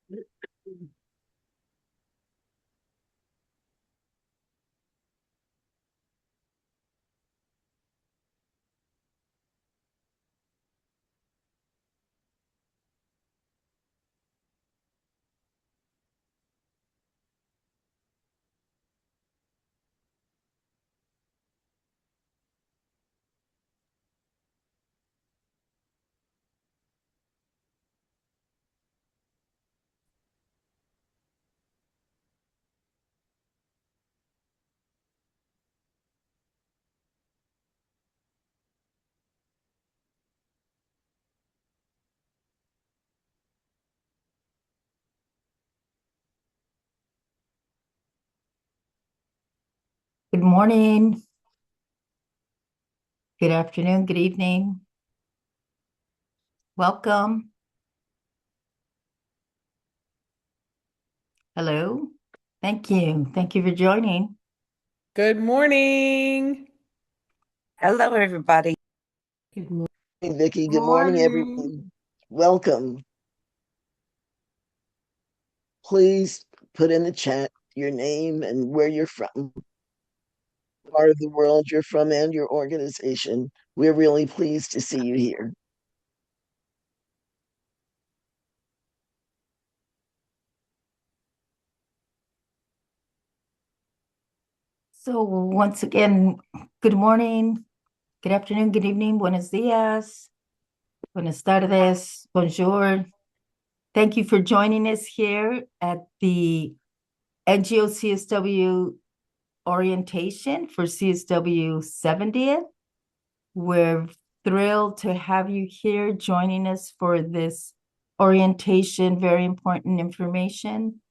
Good morning, good afternoon, good evening. Welcome. Hello. Thank you. Thank you for joining. Good morning. Hello, everybody. Good morning, Vicki. Good morning, everyone. Welcome. Please put in the chat your name and where you're from, part of the world you're from, and your organization. We're really pleased to see you here. So once again, good morning, good afternoon, good evening, buenos dias, buenas tardes, bonjour. Thank you for joining us here at the NGO CSW orientation for CSW 70th. We're thrilled to have you here joining us for this orientation, very important information.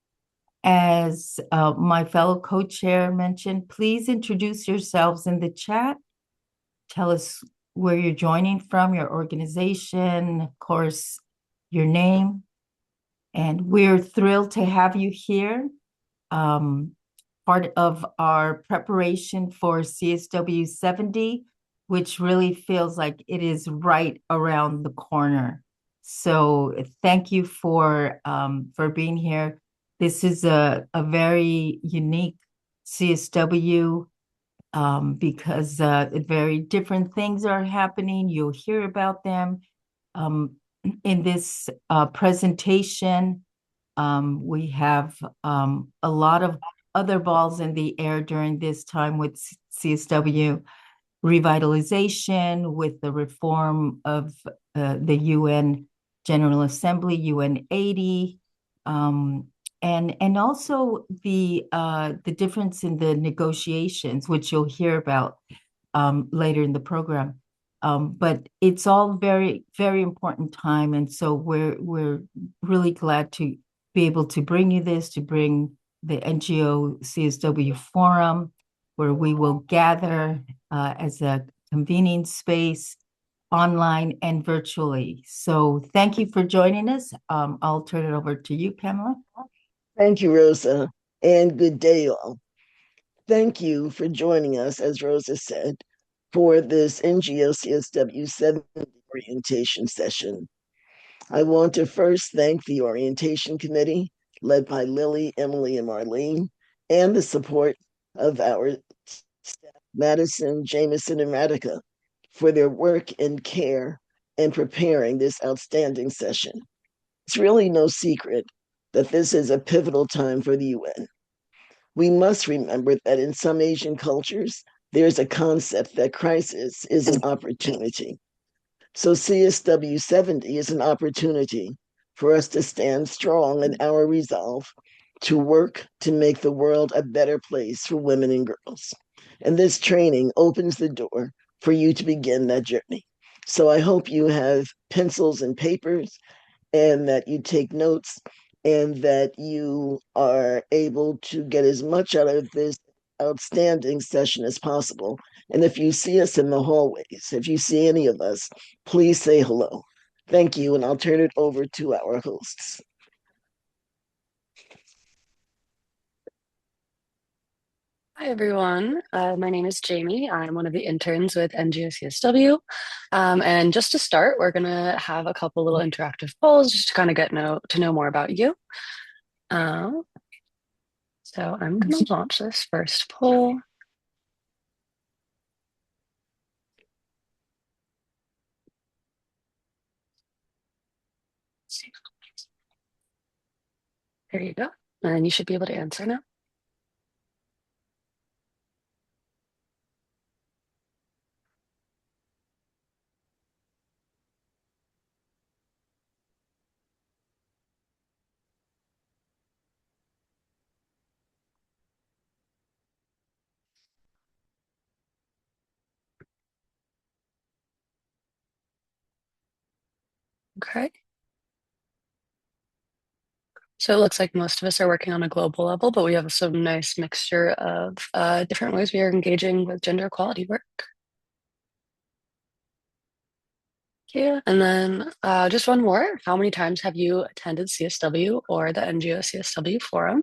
As my fellow co-chair mentioned, please introduce yourselves in the chat. Tell us where you're joining from, your organization, of course, your name. And we're thrilled to have you here. Part of our preparation for CSW 70, which really feels like it is right around the corner. So thank you for being here. This is a very unique CSW because very different things are happening. You'll hear about them. In this presentation, we have a lot of other balls in the air during this time with CSW revitalization, with the reform of the UN General Assembly, UN 80, and also the difference in the negotiations, which you'll hear about later in the program. But it's all very, very important time, and so we're really glad to be able to bring you this, to bring the NGO CSW Forum, where we will gather as a convening space online and virtually. So thank you for joining us. I'll turn it over to you, Pamela. Thank you, Rosa, and good day, all. Thank you for joining us, as Rosa said, for this NGO CSW 70 orientation session. I want to first thank the orientation committee, led by Lily, Emily, and Marlene, and the support of our staff, Madison, Jameson, and Radhika, for their work and care in preparing this outstanding session. It's really no secret that this is a pivotal time for the UN. We must remember that in some Asian cultures, there's a concept that crisis is an opportunity. So CSW 70 is an opportunity for us to stand strong in our resolve to work to make the world a better place for women and girls. And this training opens the door for you to begin that journey. So I hope you have pencils and papers and that you take notes and that you are able to get as much out of this outstanding session as possible. And if you see us in the hallways, if you see any of us, please say hello. Thank you, and I'll turn it over to our hosts. Hi, everyone. My name is Jamie. I'm one of the interns with NGO CSW. And just to start, we're going to have a couple little interactive polls just to kind of to know more about you. Uh, so I'm going to launch this first poll. There you go. And you should be able to answer now. Okay. So it looks like most of us are working on a global level, but we have some nice mixture of different ways we are engaging with gender equality work. Yeah, and then just one more. How many times have you attended CSW or the NGO CSW forum?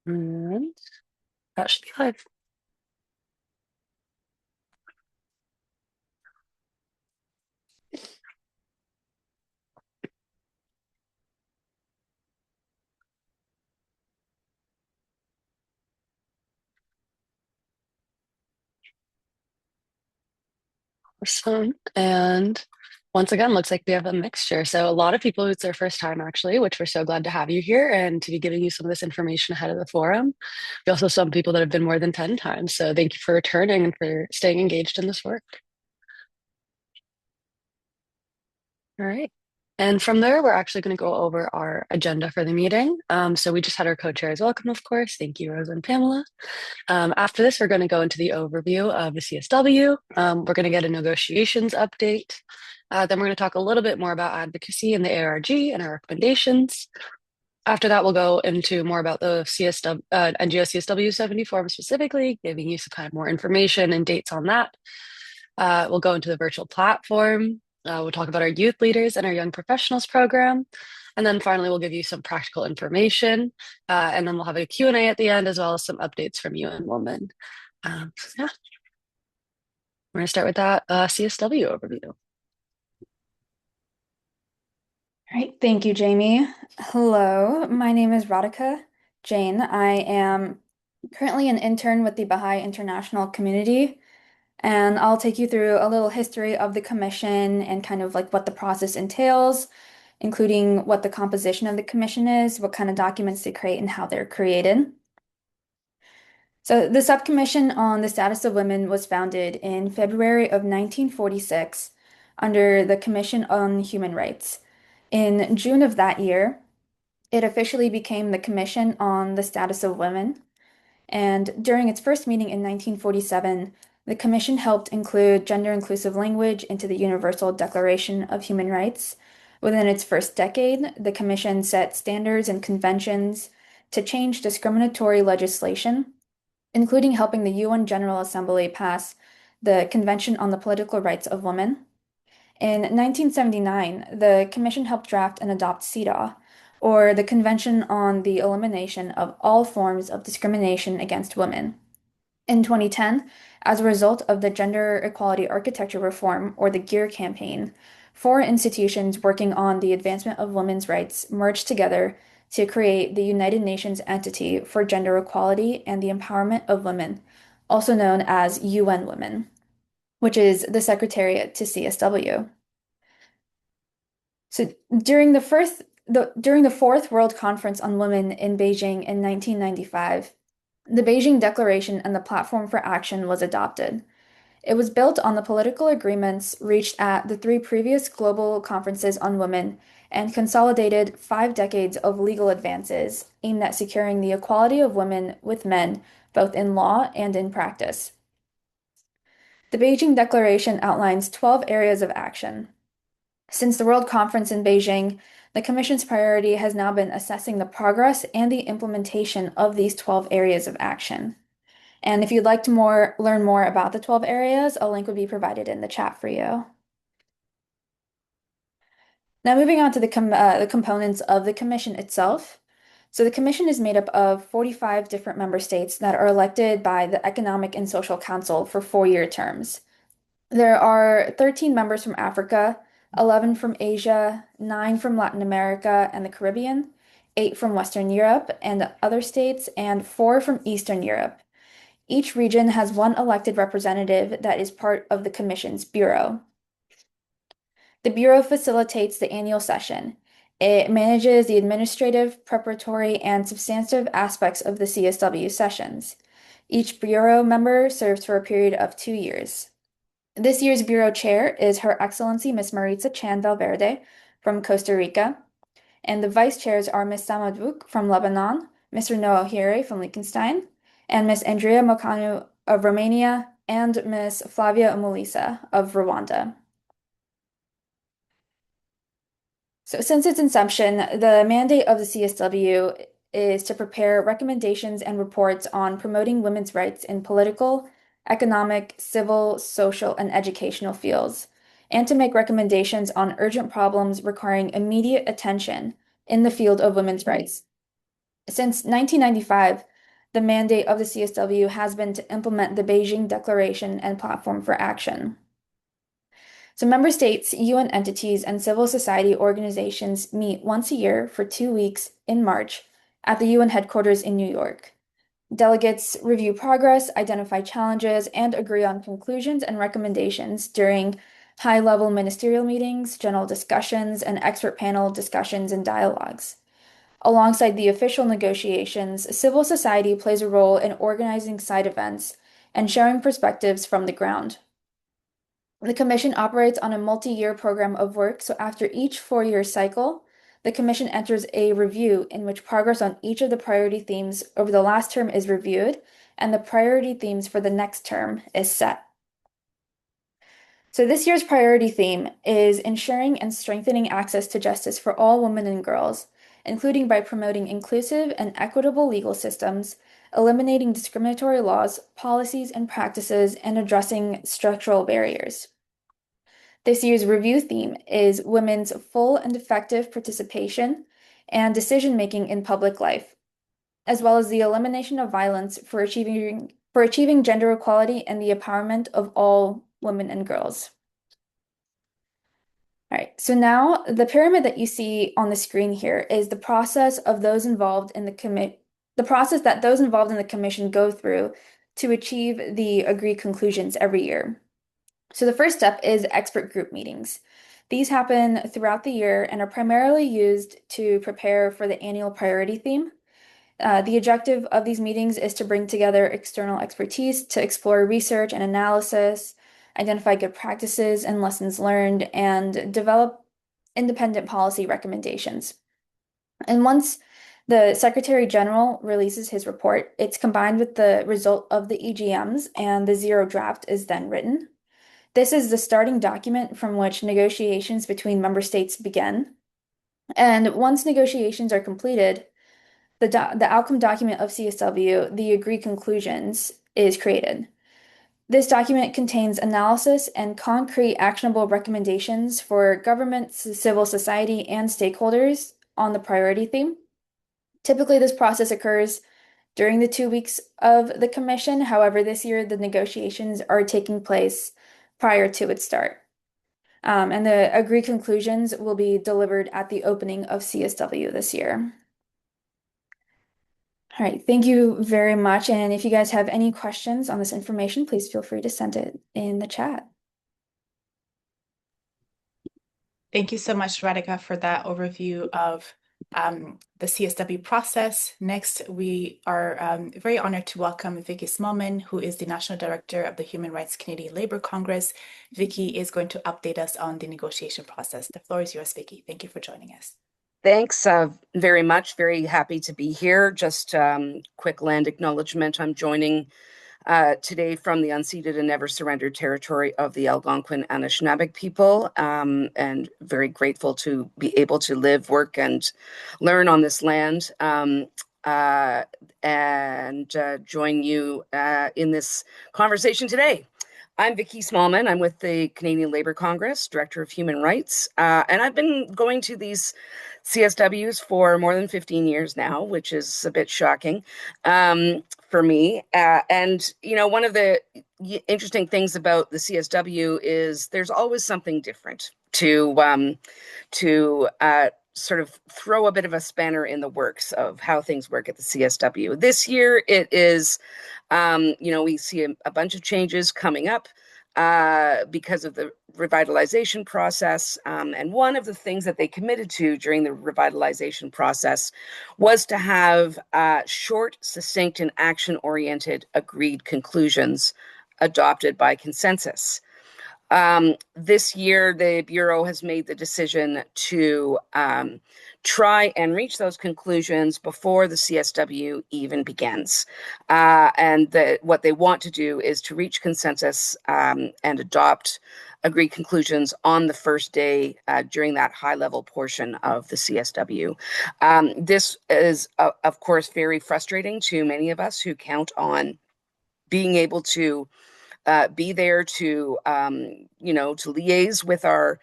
And that should be live. Awesome. And once again, looks like we have a mixture. So a lot of people, it's their first time actually, which we're so glad to have you here and to be giving you some of this information ahead of the forum. We also have some people that have been more than 10 times. So thank you for returning and for staying engaged in this work. All right. And from there, we're actually going to go over our agenda for the meeting. So we just had our co-chairs welcome, of course. Thank you, Rosa and Pamela. After this, we're going to go into the overview of the CSW. We're going to get a negotiations update. Then we're going to talk a little bit more about advocacy and the ARG and our recommendations. After that, we'll go into more about the NGO CSW70 forum specifically, giving you some kind of more information and dates on that. We'll go into the virtual platform. We'll talk about our youth leaders and our young professionals program. And then finally, we'll give you some practical information. And then we'll have a Q&A at the end, as well as some updates from UN Women. Yeah, we're going to start with that CSW overview. All right, thank you, Jamie. Hello, my name is Radhika Jain. I am currently an intern with the Baha'i International Community, and I'll take you through a little history of the commission and kind of like what the process entails, including what the composition of the commission is, what kind of documents they create, and how they're created. So the Subcommission on the Status of Women was founded in February of 1946 under the Commission on Human Rights. In June of that year, it officially became the Commission on the Status of Women. And during its first meeting in 1947, the Commission helped include gender-inclusive language into the Universal Declaration of Human Rights. Within its first decade, the Commission set standards and conventions to change discriminatory legislation, including helping the UN General Assembly pass the Convention on the Political Rights of Women. In 1979, the Commission helped draft and adopt CEDAW, or the Convention on the Elimination of All Forms of Discrimination Against Women. In 2010, as a result of the Gender Equality Architecture Reform, or the GEAR campaign, four institutions working on the advancement of women's rights merged together to create the United Nations Entity for Gender Equality and the Empowerment of Women, also known as UN Women, which is the Secretariat to CSW. So during the Fourth World Conference on Women in Beijing in 1995, the Beijing Declaration and the Platform for Action was adopted. It was built on the political agreements reached at the three previous global conferences on women and consolidated 5 decades of legal advances aimed at securing the equality of women with men, both in law and in practice. The Beijing Declaration outlines 12 areas of action. Since the World Conference in Beijing, the Commission's priority has now been assessing the progress and the implementation of these 12 areas of action. And if you'd like to learn more about the 12 areas, a link would be provided in the chat for you. Now moving on to the components of the Commission itself. So the commission is made up of 45 different member states that are elected by the Economic and Social Council for 4-year terms. There are 13 members from Africa, 11 from Asia, 9 from Latin America and the Caribbean, 8 from Western Europe and other states, and 4 from Eastern Europe. Each region has one elected representative that is part of the Commission's Bureau. The Bureau facilitates the annual session. It manages the administrative, preparatory, and substantive aspects of the CSW sessions. Each Bureau member serves for a period of 2 years. This year's Bureau Chair is Her Excellency Ms. Maritza Chan Valverde from Costa Rica, and the Vice Chairs are Ms. Samadvouk from Lebanon, Mr. Noah Hire from Liechtenstein, and Ms. Andrea Mocanu of Romania, and Ms. Flavia Umulisa of Rwanda. So since its inception, the mandate of the CSW is to prepare recommendations and reports on promoting women's rights in political, economic, civil, social, and educational fields, and to make recommendations on urgent problems requiring immediate attention in the field of women's rights. Since 1995, the mandate of the CSW has been to implement the Beijing Declaration and Platform for Action. So member states, UN entities, and civil society organizations meet once a year for 2 weeks in March at the UN headquarters in New York. Delegates review progress, identify challenges, and agree on conclusions and recommendations during high-level ministerial meetings, general discussions, and expert panel discussions and dialogues. Alongside the official negotiations, civil society plays a role in organizing side events and sharing perspectives from the ground. The Commission operates on a multi-year program of work, so after each 4-year cycle, the Commission enters a review in which progress on each of the priority themes over the last term is reviewed, and the priority themes for the next term is set. So this year's priority theme is ensuring and strengthening access to justice for all women and girls, including by promoting inclusive and equitable legal systems, eliminating discriminatory laws, policies, and practices, and addressing structural barriers. This year's review theme is women's full and effective participation and decision-making in public life, as well as the elimination of violence for achieving gender equality and the empowerment of all women and girls. All right, so now the pyramid that you see on the screen here is the process of those involved in the process that those involved in the commission go through to achieve the agreed conclusions every year. So the first step is expert group meetings. These happen throughout the year and are primarily used to prepare for the annual priority theme. The objective of these meetings is to bring together external expertise to explore research and analysis, identify good practices and lessons learned, and develop independent policy recommendations. And once the Secretary General releases his report, it's combined with the result of the EGMs, and the zero draft is then written. This is the starting document from which negotiations between member states begin. And once negotiations are completed, the outcome document of CSW, the agreed conclusions, is created. This document contains analysis and concrete actionable recommendations for governments, civil society, and stakeholders on the priority theme. Typically, this process occurs during the 2 weeks of the commission. However, this year the negotiations are taking place prior to its start. And the agreed conclusions will be delivered at the opening of CSW this year. All right, thank you very much. And if you guys have any questions on this information, please feel free to send it in the chat. Thank you so much, Radhika, for that overview of the CSW process. Next, we are very honored to welcome Vicky Smallman, who is the National Director of the Human Rights Canadian Labour Congress. Vicky is going to update us on the negotiation process. The floor is yours, Vicky. Thank you for joining us. Thanks very much. Very happy to be here. Just quick land acknowledgement. I'm joining today from the unceded and never surrendered territory of the Algonquin Anishinaabe people, and very grateful to be able to live, work, and learn on this land, and join you in this conversation today. I'm Vicky Smallman. I'm with the Canadian Labour Congress, Director of Human Rights, and I've been going to these CSWs for more than 15 years now, which is a bit shocking for me. And, one of the interesting things about the CSW is there's always something different to sort of throw a bit of a spanner in the works of how things work at the CSW. This year, it is, we see a bunch of changes coming up because of the revitalization process. And one of the things that they committed to during the revitalization process was to have short, succinct, and action-oriented agreed conclusions adopted by consensus. This year, the Bureau has made the decision to try and reach those conclusions before the CSW even begins. And what they want to do is to reach consensus and adopt agreed conclusions on the first day during that high-level portion of the CSW. This is, of course, very frustrating to many of us who count on being able to be there to liaise with our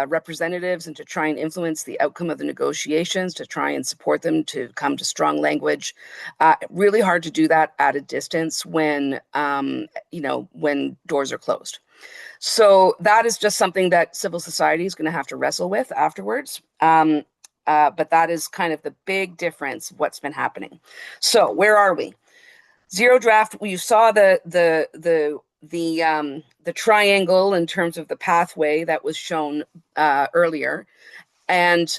representatives and to try and influence the outcome of the negotiations, to try and support them to come to strong language. Really hard to do that at a distance when doors are closed. So that is just something that civil society is going to have to wrestle with afterwards. But that is kind of the big difference of what's been happening. So where are we? Zero draft. You saw the triangle in terms of the pathway that was shown earlier, and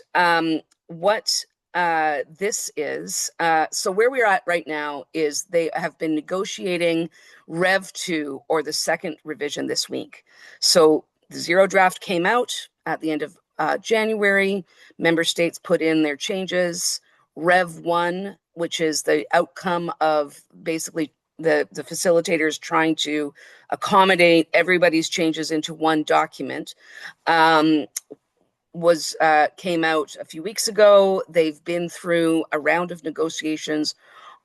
what this is. So where we're at right now is they have been negotiating Rev 2, or the second revision, this week. So the zero draft came out at the end of January. Member states put in their changes. Rev 1, which is the outcome of basically the facilitators trying to accommodate everybody's changes into one document, came out a few weeks ago. They've been through a round of negotiations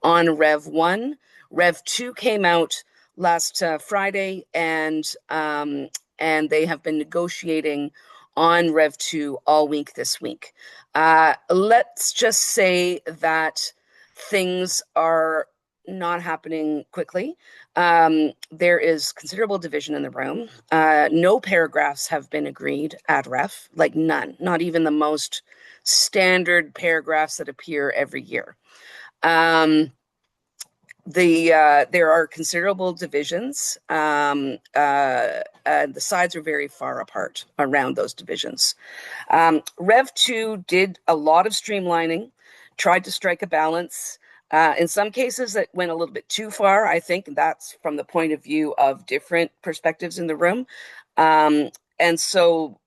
on Rev 1. Rev 2 came out last Friday, and they have been negotiating on Rev 2 all week this week. Let's just say that things are not happening quickly. There is considerable division in the room. No paragraphs have been agreed at Ref, like none, not even the most standard paragraphs that appear every year. There are considerable divisions, and the sides are very far apart around those divisions. Rev 2 did a lot of streamlining, tried to strike a balance. In some cases, it went a little bit too far. I think that's from the point of view of different perspectives in the room. And so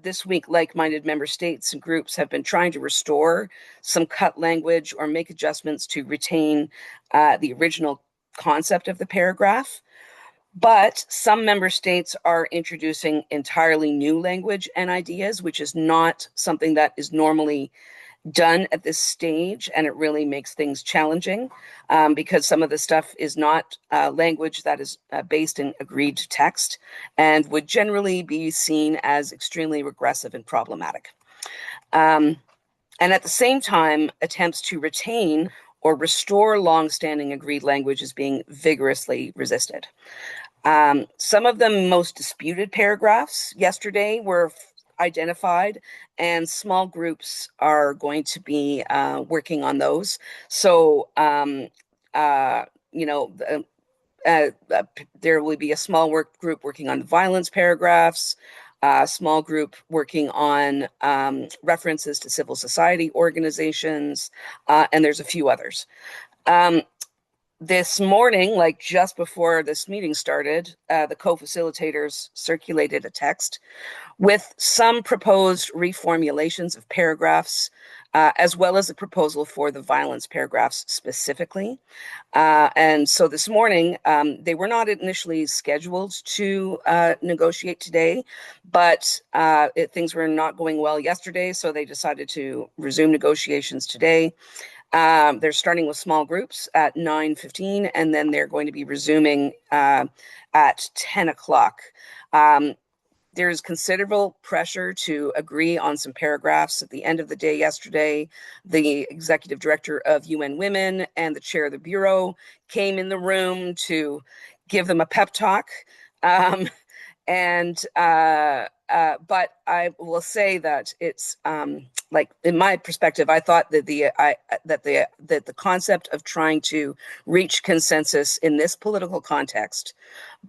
this week, like-minded member states and groups have been trying to restore some cut language or make adjustments to retain the original concept of the paragraph. But some member states are introducing entirely new language and ideas, which is not something that is normally done at this stage, and it really makes things challenging because some of the stuff is not language that is based in agreed text and would generally be seen as extremely regressive and problematic. And at the same time, attempts to retain or restore long-standing agreed language is being vigorously resisted. Some of the most disputed paragraphs yesterday were identified, and small groups are going to be working on those. So, there will be a small group working on violence paragraphs, a small group working on references to civil society organizations, and there's a few others. This morning, like just before this meeting started, the co-facilitators circulated a text with some proposed reformulations of paragraphs, as well as a proposal for the violence paragraphs specifically. And so this morning, they were not initially scheduled to negotiate today, but things were not going well yesterday, so they decided to resume negotiations today. They're starting with small groups at 9:15, and then they're going to be resuming at 10 o'clock. There is considerable pressure to agree on some paragraphs. At the end of the day yesterday, the executive director of UN Women and the chair of the Bureau came in the room to give them a pep talk. But I will say that it's like, in my perspective, I thought that the concept of trying to reach consensus in this political context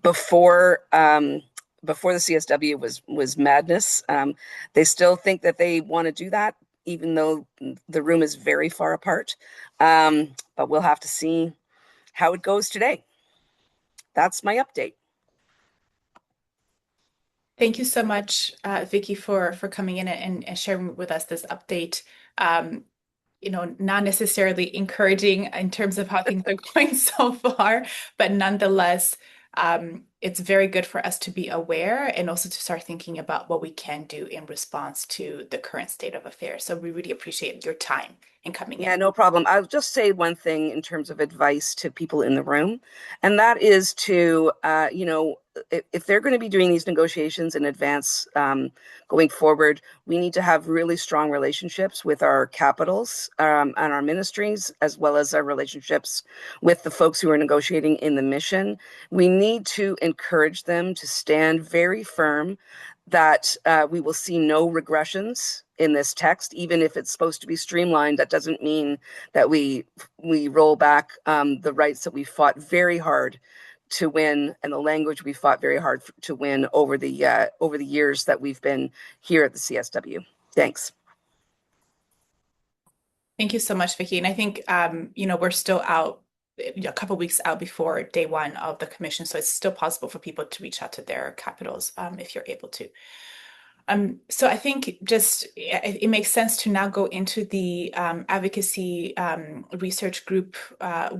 before the CSW was madness. They still think that they want to do that, even though the room is very far apart. But we'll have to see how it goes today. That's my update. Thank you so much, Vicky, for coming in and sharing with us this update. Not necessarily encouraging in terms of how things are going so far, but nonetheless, it's very good for us to be aware and also to start thinking about what we can do in response to the current state of affairs. So we really appreciate your time in coming in. Yeah, no problem. I'll just say one thing in terms of advice to people in the room, and that is to, if they're going to be doing these negotiations in advance going forward, we need to have really strong relationships with our capitals and our ministries, as well as our relationships with the folks who are negotiating in the mission. We need to encourage them to stand very firm that we will see no regressions in this text, even if it's supposed to be streamlined. That doesn't mean that we roll back the rights that we fought very hard to win, and the language we fought very hard to win over the years that we've been here at the CSW. Thanks. Thank you so much, Vicky. And I think we're still out a couple of weeks out before day one of the commission, so it's still possible for people to reach out to their capitals if you're able to. So I think just it makes sense to now go into the advocacy research group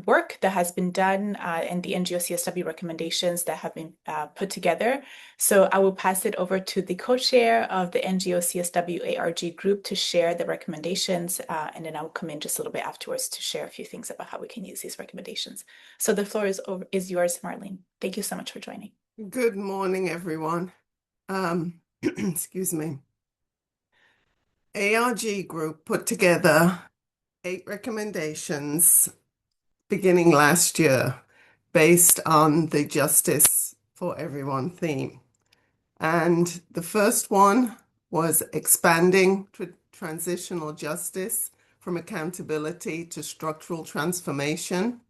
work that has been done and the NGO CSW recommendations that have been put together. So I will pass it over to the co-chair of the NGO CSW ARG group to share the recommendations, and then I will come in just a little bit afterwards to share a few things about how we can use these recommendations. So the floor is yours, Marlene. Thank you so much for joining. Good morning, everyone. Excuse me. ARG group put together 8 recommendations beginning last year based on the Justice for Everyone theme. And the first one was expanding transitional justice from accountability to structural transformation.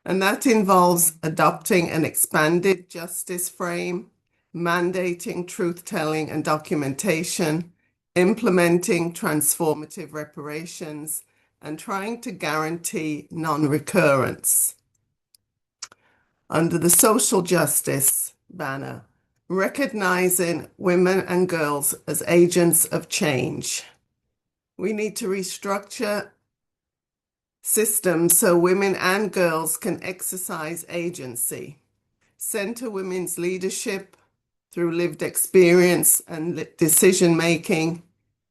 And that involves adopting an expanded justice frame, mandating truth-telling and documentation, implementing transformative reparations, and trying to guarantee non-recurrence. Under the social justice banner, recognizing women and girls as agents of change. We need to restructure systems so women and girls can exercise agency, center women's leadership through lived experience and decision-making,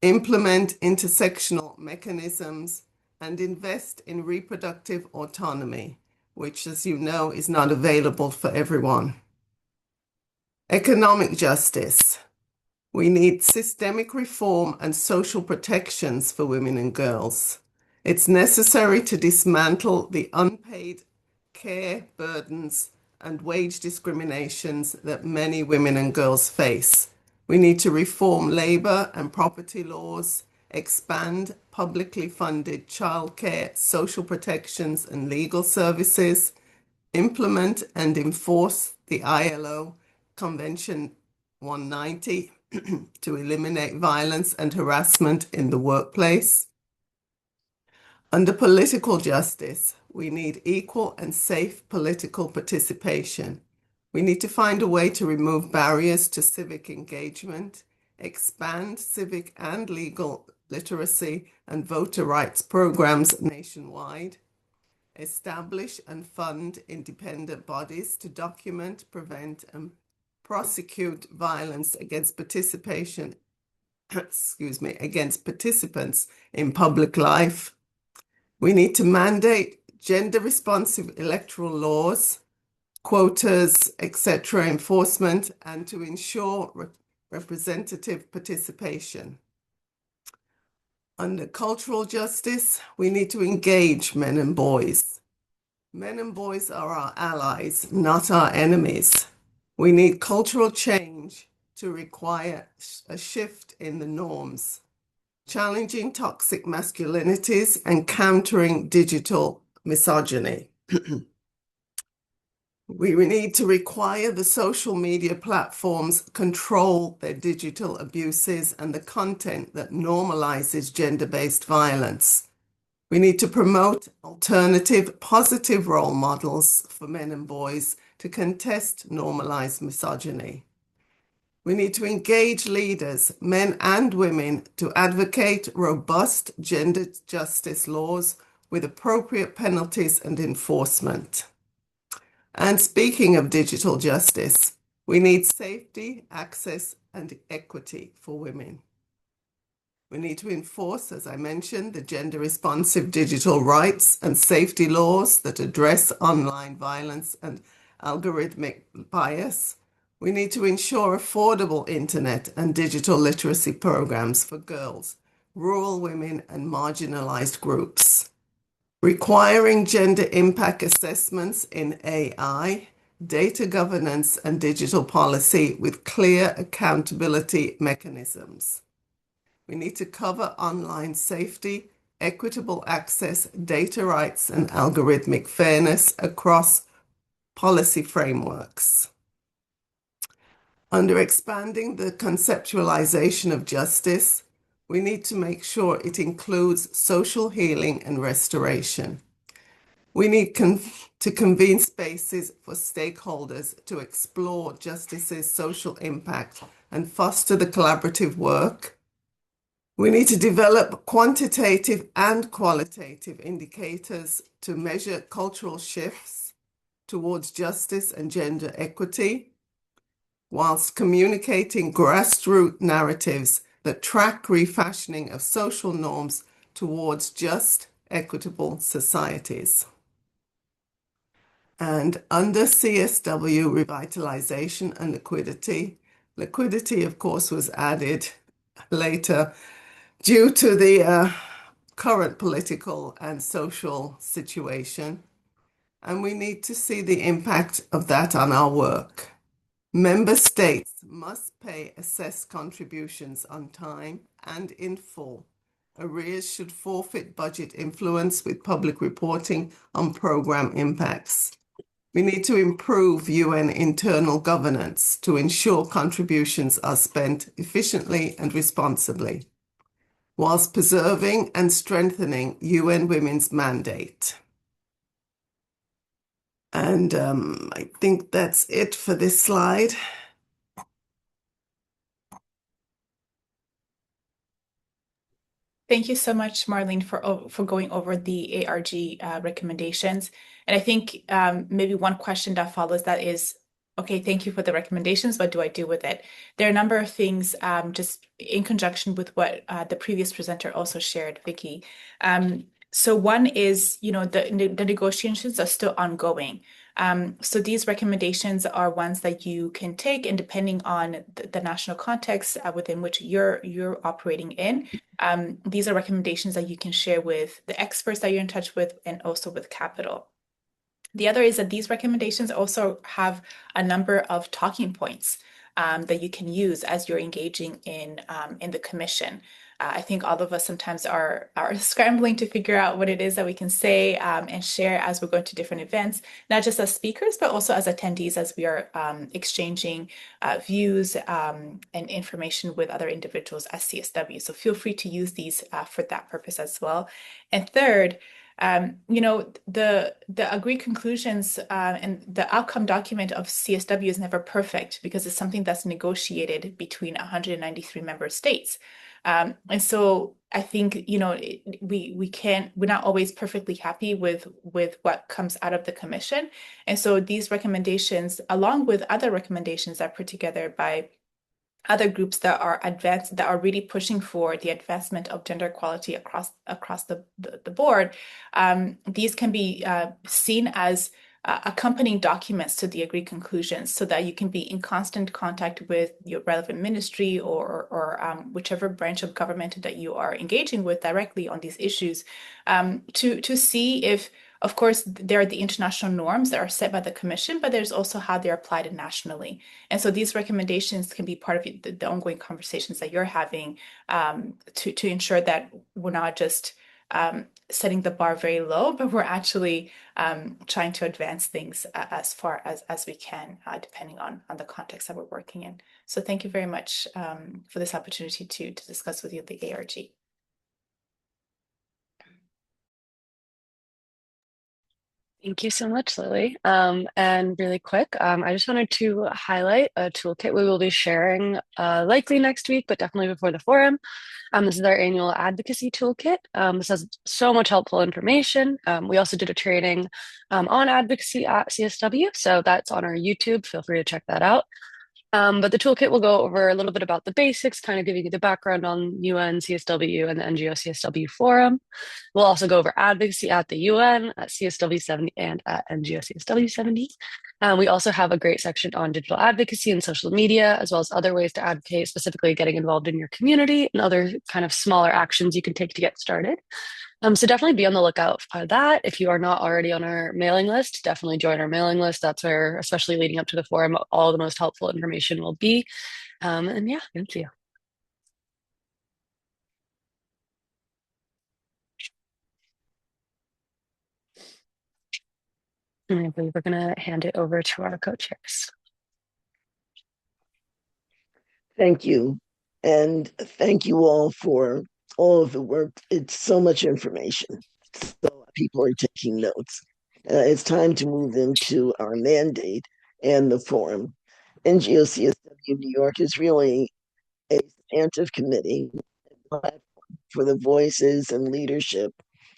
implement intersectional mechanisms, and invest in reproductive autonomy, which, as you know, is not available for everyone. Economic justice. We need systemic reform and social protections for women and girls. It's necessary to dismantle the unpaid care burdens and wage discriminations that many women and girls face. We need to reform labor and property laws, expand publicly funded childcare, social protections, and legal services, implement and enforce the ILO Convention 190 to eliminate violence and harassment in the workplace. Under political justice, we need equal and safe political participation. We need to find a way to remove barriers to civic engagement, expand civic and legal literacy and voter rights programs nationwide, establish and fund independent bodies to document, prevent, and prosecute violence against against participants in public life. We need to mandate gender-responsive electoral laws, quotas, etc., enforcement, and to ensure representative participation. Under cultural justice, we need to engage men and boys. Men and boys are our allies, not our enemies. We need cultural change to require a shift in the norms, challenging toxic masculinities and countering digital misogyny. We need to require the social media platforms control their digital abuses and the content that normalizes gender-based violence. We need to promote alternative, positive role models for men and boys to contest normalized misogyny. We need to engage leaders, men and women, to advocate robust gender justice laws with appropriate penalties and enforcement. And speaking of digital justice, we need safety, access, and equity for women. We need to enforce, as I mentioned, the gender-responsive digital rights and safety laws that address online violence and algorithmic bias. We need to ensure affordable internet and digital literacy programs for girls, rural women, and marginalized groups. Requiring gender impact assessments in AI, data governance, and digital policy with clear accountability mechanisms. We need to cover online safety, equitable access, data rights, and algorithmic fairness across policy frameworks. Under expanding the conceptualization of justice, we need to make sure it includes social healing and restoration. We need to convene spaces for stakeholders to explore justice's social impact and foster the collaborative work. We need to develop quantitative and qualitative indicators to measure cultural shifts towards justice and gender equity, whilst communicating grassroots narratives that track refashioning of social norms towards just, equitable societies. And under CSW revitalization and liquidity, liquidity, of course, was added later due to the current political and social situation. And we need to see the impact of that on our work. Member states must pay assessed contributions on time and in full. Arrears should forfeit budget influence with public reporting on program impacts. We need to improve UN internal governance to ensure contributions are spent efficiently and responsibly, whilst preserving and strengthening UN Women's mandate. And I think that's it for this slide. Thank you so much, Marlene, for going over the ARG recommendations. And I think maybe one question that follows that is, okay, thank you for the recommendations. What do I do with it? There are a number of things just in conjunction with what the previous presenter also shared, Vicky. So one is, the negotiations are still ongoing. So these recommendations are ones that you can take, and depending on the national context within which you're operating in, these are recommendations that you can share with the experts that you're in touch with and also with Capital. The other is that these recommendations also have a number of talking points that you can use as you're engaging in the commission. I think all of us sometimes are scrambling to figure out what it is that we can say and share as we're going to different events, not just as speakers, but also as attendees as we are exchanging views and information with other individuals as CSW. So feel free to use these for that purpose as well. And third, the agreed conclusions and the outcome document of CSW is never perfect because it's something that's negotiated between 193 member states. And so I think, we're not always perfectly happy with what comes out of the commission. And so these recommendations, along with other recommendations that are put together by other groups that are advanced, that are really pushing for the advancement of gender equality across the board, these can be seen as accompanying documents to the agreed conclusions so that you can be in constant contact with your relevant ministry or whichever branch of government that you are engaging with directly on these issues, to see if, of course, there are the international norms that are set by the Commission, but there's also how they're applied nationally. And so these recommendations can be part of the ongoing conversations that you're having, to ensure that we're not just setting the bar very low, but we're actually trying to advance things as far as we can, depending on the context that we're working in. So thank you very much for this opportunity to discuss with you the ARG. Thank you so much, Lily. And really quick, I just wanted to highlight a toolkit we will be sharing likely next week, but definitely before the forum. This is our annual advocacy toolkit. This has so much helpful information. We also did a training on advocacy at CSW, so that's on our YouTube. Feel free to check that out. But the toolkit will go over a little bit about the basics, kind of giving you the background on UN, CSW, and the NGO CSW forum. We'll also go over advocacy at the UN, at CSW70, and at NGO CSW70. We also have a great section on digital advocacy and social media, as well as other ways to advocate, specifically getting involved in your community and other kind of smaller actions you can take to get started. So definitely be on the lookout for that. If you are not already on our mailing list, definitely join our mailing list. That's where, especially leading up to the forum, all the most helpful information will be. And yeah, thank you. And I believe we're going to hand it over to our co-chairs. Thank you. And thank you all for all of the work. It's so much information. So people are taking notes. It's time to move into our mandate and the forum. NGO CSW New York is really a substantive committee for the voices and leadership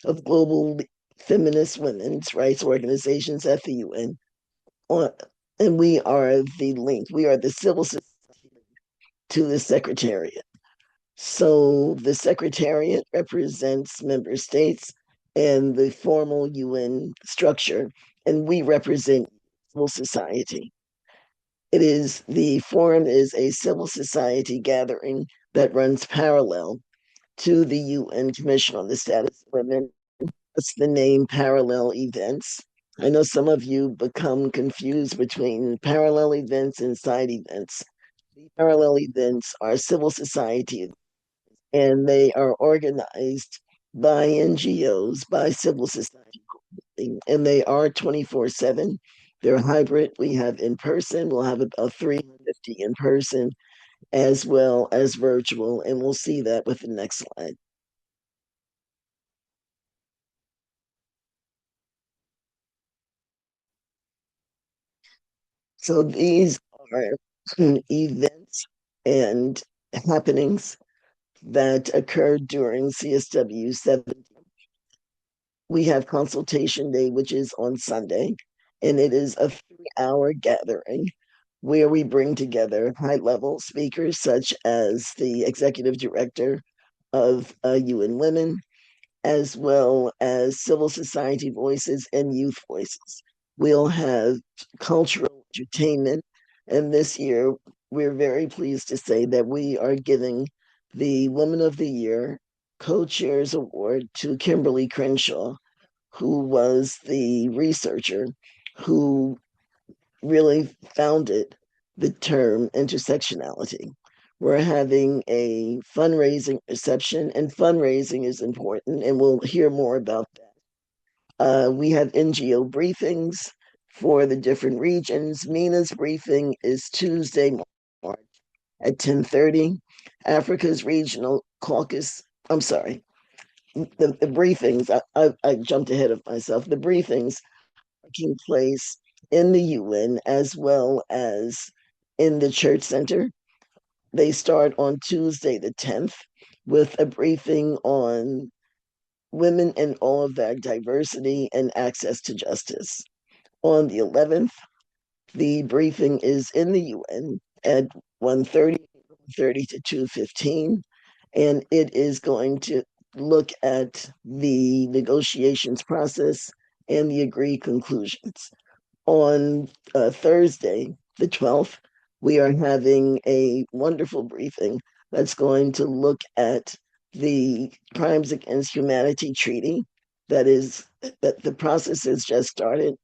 of global feminist women's rights organizations at the UN. And we are the link, we are the civil society to the Secretariat. So the Secretariat represents member states and the formal UN structure, and we represent civil society. The forum is a civil society gathering that runs parallel to the UN Commission on the Status of Women. That's the name, parallel events. I know some of you become confused between parallel events and side events. The parallel events are civil society, and they are organized by NGOs, by civil society, and they are 24/7. They're hybrid. We have in person, we'll have about 350 in person as well as virtual, and we'll see that with the next slide. So these are events and happenings that occurred during CSW70. We have consultation day, which is on Sunday, and it is a 3-hour gathering where we bring together high-level speakers such as the executive director of UN Women, as well as civil society voices and youth voices. We'll have cultural entertainment, and this year we're very pleased to say that we are giving the Woman of the Year Co-Chairs Award to Kimberly Crenshaw, who was the researcher who really founded the term intersectionality. We're having a fundraising reception, and fundraising is important, and we'll hear more about that. We have NGO briefings for the different regions. MENA's briefing is Tuesday, March at 10:30. Africa's regional caucus, I'm sorry, the briefings, I jumped ahead of myself. The briefings are taking place in the UN as well as in the Church Center. They start on Tuesday, the 10th, with a briefing on women and all of their diversity and access to justice. On the 11th, the briefing is in the UN at 1:30 to 2:15, and it is going to look at the negotiations process and the agreed conclusions. On Thursday, the 12th, we are having a wonderful briefing that's going to look at the Crimes Against Humanity Treaty. That the process has just started,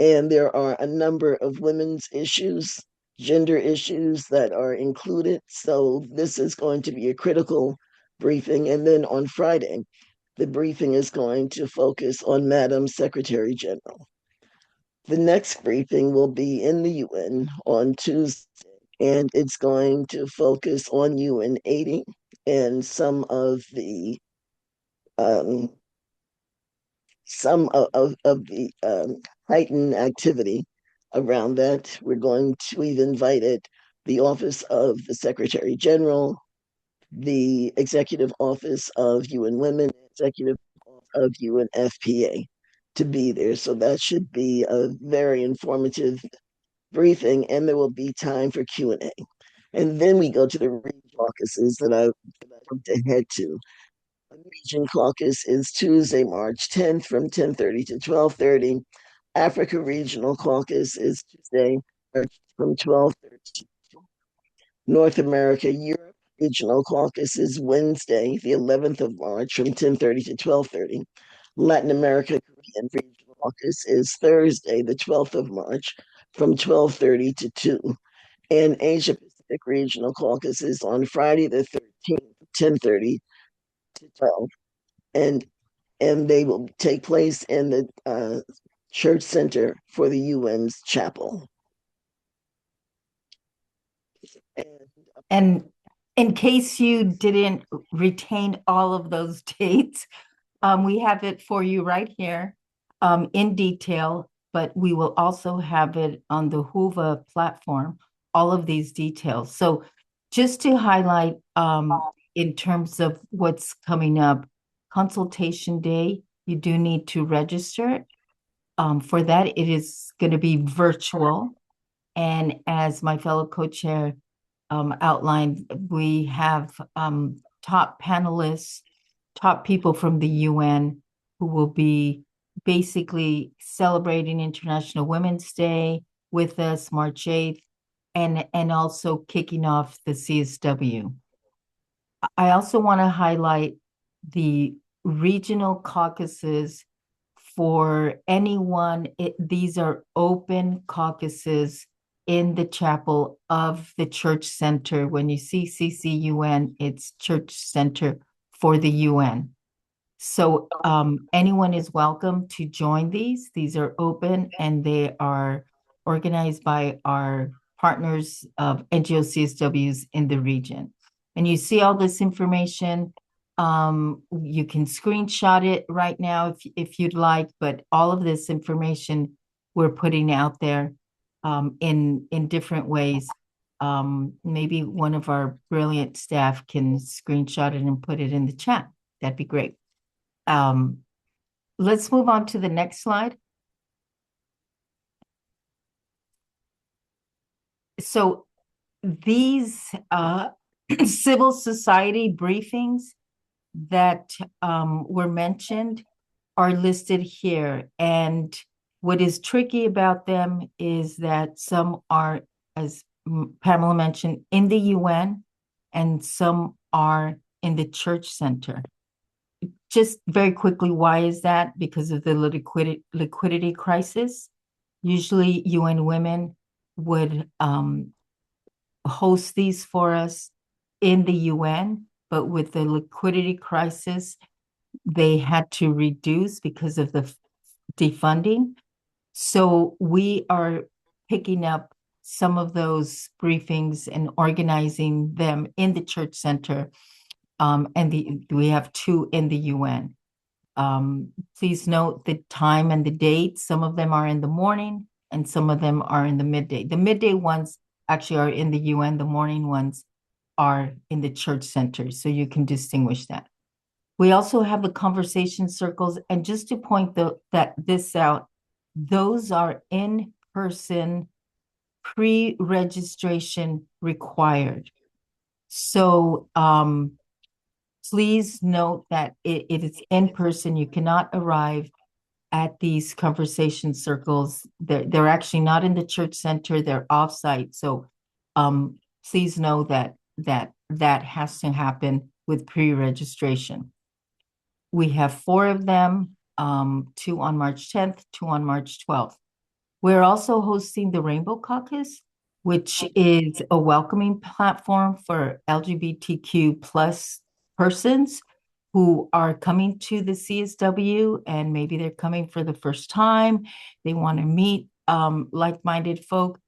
and there are a number of women's issues, gender issues that are included. So this is going to be a critical briefing. And then on Friday, the briefing is going to focus on Madam Secretary General. The next briefing will be in the UN on Tuesday, and it's going to focus on UN 80 and um, some of the heightened activity around that. We've invited the Office of the Secretary General, the Executive Office of UN Women, Executive of UNFPA to be there. So that should be a very informative briefing, and there will be time for Q&A. And then we go to the region caucuses that I hope to head to. The region caucus is Tuesday, March 10th from 10:30 to 12:30. Africa Regional Caucus is Tuesday from 12:30. North America Europe Regional Caucus is Wednesday, the 11th of March from 10:30 to 12:30. Latin America Caribbean Regional Caucus is Thursday, the 12th of March from 12:30 to 2. And Asia Pacific Regional Caucus is on Friday, the 13th, 10:30 to 12. And they will take place in the Church Center for the UN's chapel. And in case you didn't retain all of those dates, we have it for you right here in detail, but we will also have it on the Whova platform, all of these details. So just to highlight in terms of what's coming up, consultation day, you do need to register. For that, it is going to be virtual. And as my fellow co-chair outlined, we have top panelists, top people from the UN who will be basically celebrating International Women's Day with us March 8th and also kicking off the CSW. I also want to highlight the regional caucuses for anyone. These are open caucuses in the chapel of the Church Center. When you see CCUN, it's Church Center for the UN. So anyone is welcome to join these. These are open and they are organized by our partners of NGO CSWs in the region. And you see all this information. You can screenshot it right now if you'd like, but all of this information we're putting out there in different ways. Maybe one of our brilliant staff can screenshot it and put it in the chat. That'd be great. Let's move on to the next slide. So these civil society briefings that were mentioned are listed here. And what is tricky about them is that some are, as Pamela mentioned, in the UN and some are in the Church Center. Just very quickly, why is that? Because of the liquidity crisis. Usually UN Women would host these for us in the UN, but with the liquidity crisis, they had to reduce because of the defunding. So we are picking up some of those briefings and organizing them in the Church Center. And we have 2 in the UN. Please note the time and the date. Some of them are in the morning and some of them are in the midday. The midday ones actually are in the UN. The morning ones are in the Church Center. So you can distinguish that. We also have the conversation circles. And just to point this out, those are in-person pre-registration required. So please note that it is in person. You cannot arrive at these conversation circles. They're actually not in the church center, they're offsite. So please know that has to happen with pre-registration. We have 4 of them, 2 on March 10th, 2 on March 12th. We're also hosting the Rainbow Caucus, which is a welcoming platform for LGBTQ plus persons who are coming to the CSW, and maybe they're coming for the first time. They want to meet like-minded folk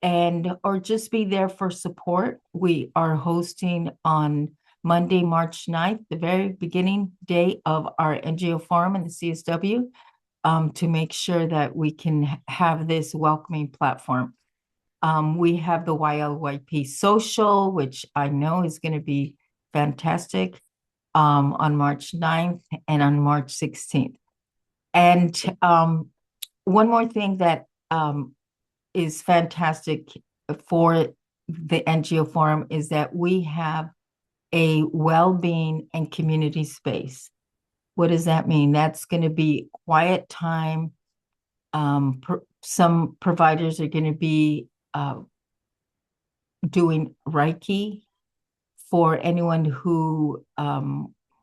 or just be there for support. We are hosting on Monday, March 9th, the very beginning day of our NGO forum in the CSW, to make sure that we can have this welcoming platform. We have the YLYP social, which I know is going to be fantastic, on March 9th and on March 16th. And one more thing that is fantastic for the NGO Forum is that we have a well-being and community space. What does that mean? That's going to be quiet time. Some providers are going to be doing Reiki for anyone who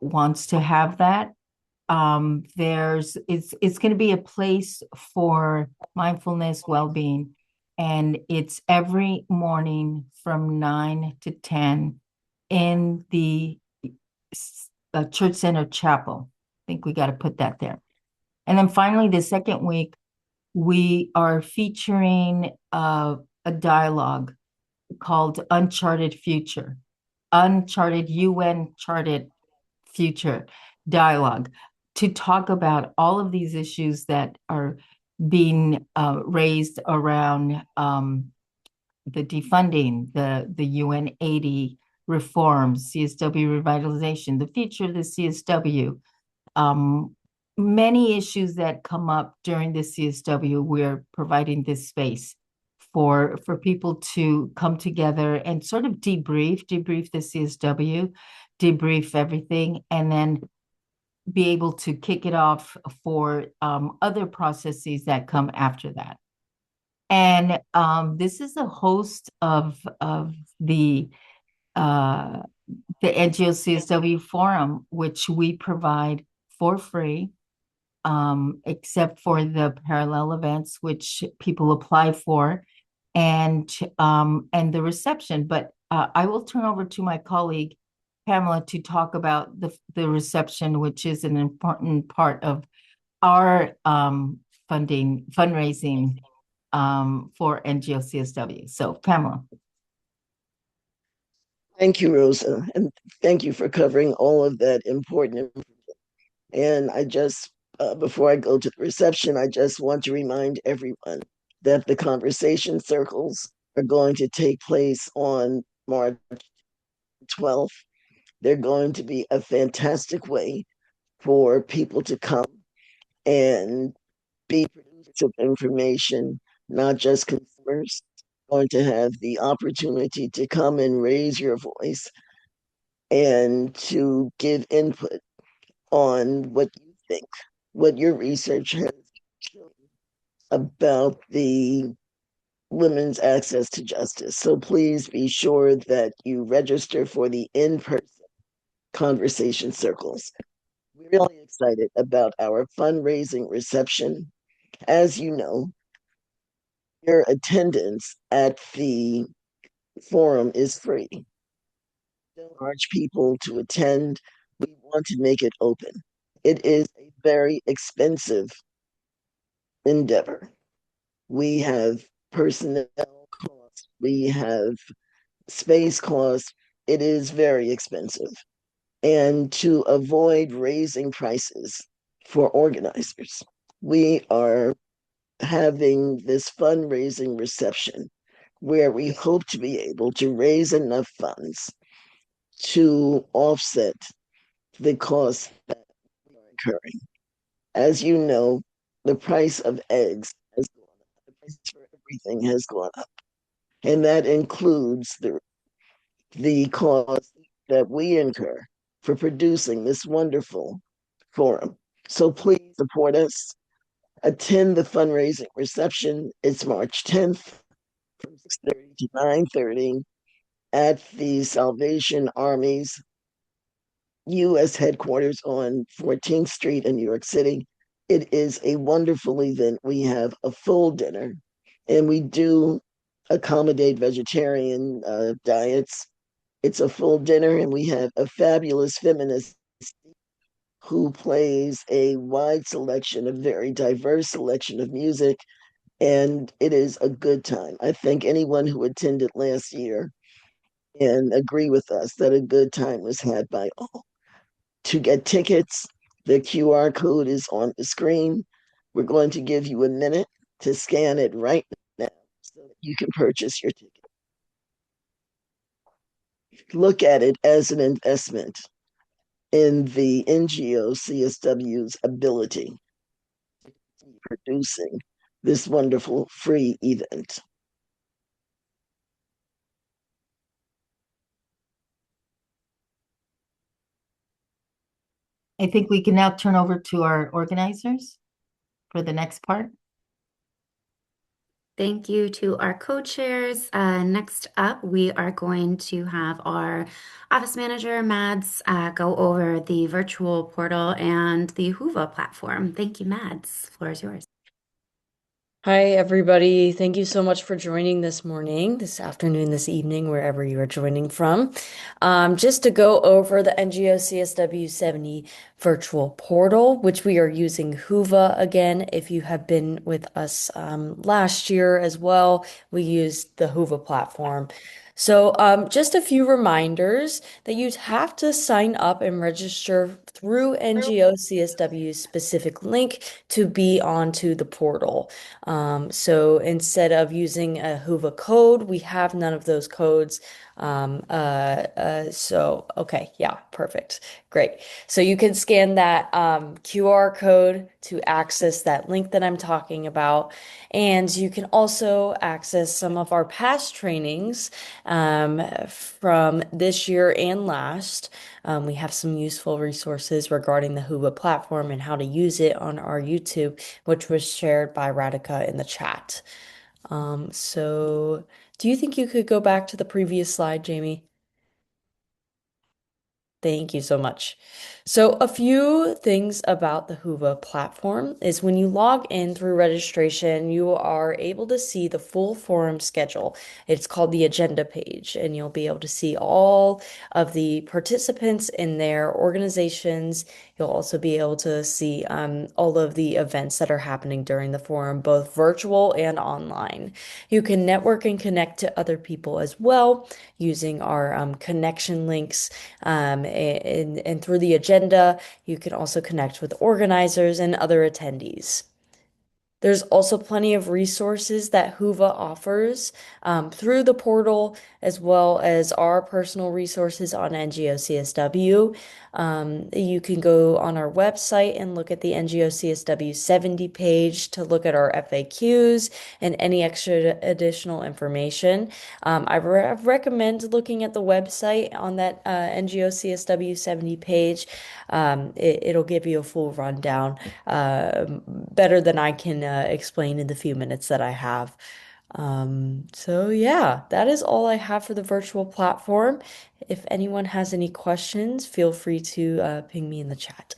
wants to have that. It's going to be a place for mindfulness, well-being, and it's every morning from 9 to 10 in the Church Center Chapel. I think we got to put that there. And then finally, the second week, we are featuring a dialogue called Uncharted Future, Uncharted UN Charted Future dialogue, to talk about all of these issues that are being raised around the defunding, the UN 80 reforms, CSW revitalization, the future of the CSW, many issues that come up during the CSW. We're providing this space for people to come together and sort of debrief the CSW, debrief everything, and then be able to kick it off for other processes that come after that. And this is a host of the NGO CSW forum, which we provide for free, except for the parallel events, which people apply for, and the reception. But I will turn over to my colleague Pamela to talk about the reception, which is an important part of our fundraising for NGO CSW. So Pamela. Thank you, Rosa, and thank you for covering all of that important information. And I just, before I go to the reception, I just want to remind everyone that the conversation circles are going to take place on March 12th. They're going to be a fantastic way for people to come and be producers of information, not just consumers. Going to have the opportunity to come and raise your voice and to give input on what you think, what your research has shown about the women's access to justice. So please be sure that you register for the in-person conversation circles. We're really excited about our fundraising reception. As you know, your attendance at the forum is free. Don't urge people to attend. We want to make it open. It is a very expensive endeavor. We have personnel costs, we have space costs. It is very expensive. And to avoid raising prices for organizers, we are having this fundraising reception where we hope to be able to raise enough funds to offset the costs that we are incurring. As you know, the price of eggs has gone up. The price for everything has gone up. And that includes the cost that we incur for producing this wonderful forum. So please support us. attend the fundraising reception. It's March 10th from 6:30 to 9:30 at the Salvation Army's U.S. headquarters on 14th Street in New York City. It is a wonderful event. We have a full dinner and we do accommodate vegetarian diets. It's a full dinner, and we have a fabulous feminist who plays a wide selection, a very diverse selection of music, and it is a good time. I think anyone who attended last year and agree with us that a good time was had by all. To get tickets, the QR code is on the screen. We're going to give you a minute to scan it right now so that you can purchase your ticket. Look at it as an investment in the NGO CSW's ability to continue producing this wonderful free event. I think we can now turn over to our organizers for the next part. Thank you to our co-chairs. Next up, we are going to have our office manager, Mads, go over the virtual portal and the Whova platform. Thank you, Mads. The floor is yours. Hi, everybody. Thank you so much for joining this morning, this afternoon, this evening, wherever you are joining from. Just to go over the NGO CSW70 virtual portal, which we are using Whova again. If you have been with us last year as well, we used the Whova platform. So just a few reminders that you have to sign up and register through NGO CSW's specific link to be onto the portal. So instead of using a Whova code, we have none of those codes. Okay, yeah, perfect. Great. So you can scan that QR code to access that link that I'm talking about. And you can also access some of our past trainings from this year and last. We have some useful resources regarding the Whova platform and how to use it on our YouTube, which was shared by Radhika in the chat. So do you think you could go back to the previous slide, Jamie? Thank you so much. So a few things about the Whova platform is when you log in through registration, you are able to see the full forum schedule. It's called the agenda page, and you'll be able to see all of the participants in their organizations. You'll also be able to see all of the events that are happening during the forum, both virtual and online. You can network and connect to other people as well using our connection links. And through the agenda, you can also connect with organizers and other attendees. There's also plenty of resources that Whova offers through the portal, as well as our personal resources on NGO CSW. You can go on our website and look at the NGO CSW70 page to look at our FAQs and any extra additional information. I recommend looking at the website on that NGO CSW70 page. It'll give you a full rundown better than I can explain in the few minutes that I have. So yeah, that is all I have for the virtual platform. If anyone has any questions, feel free to ping me in the chat.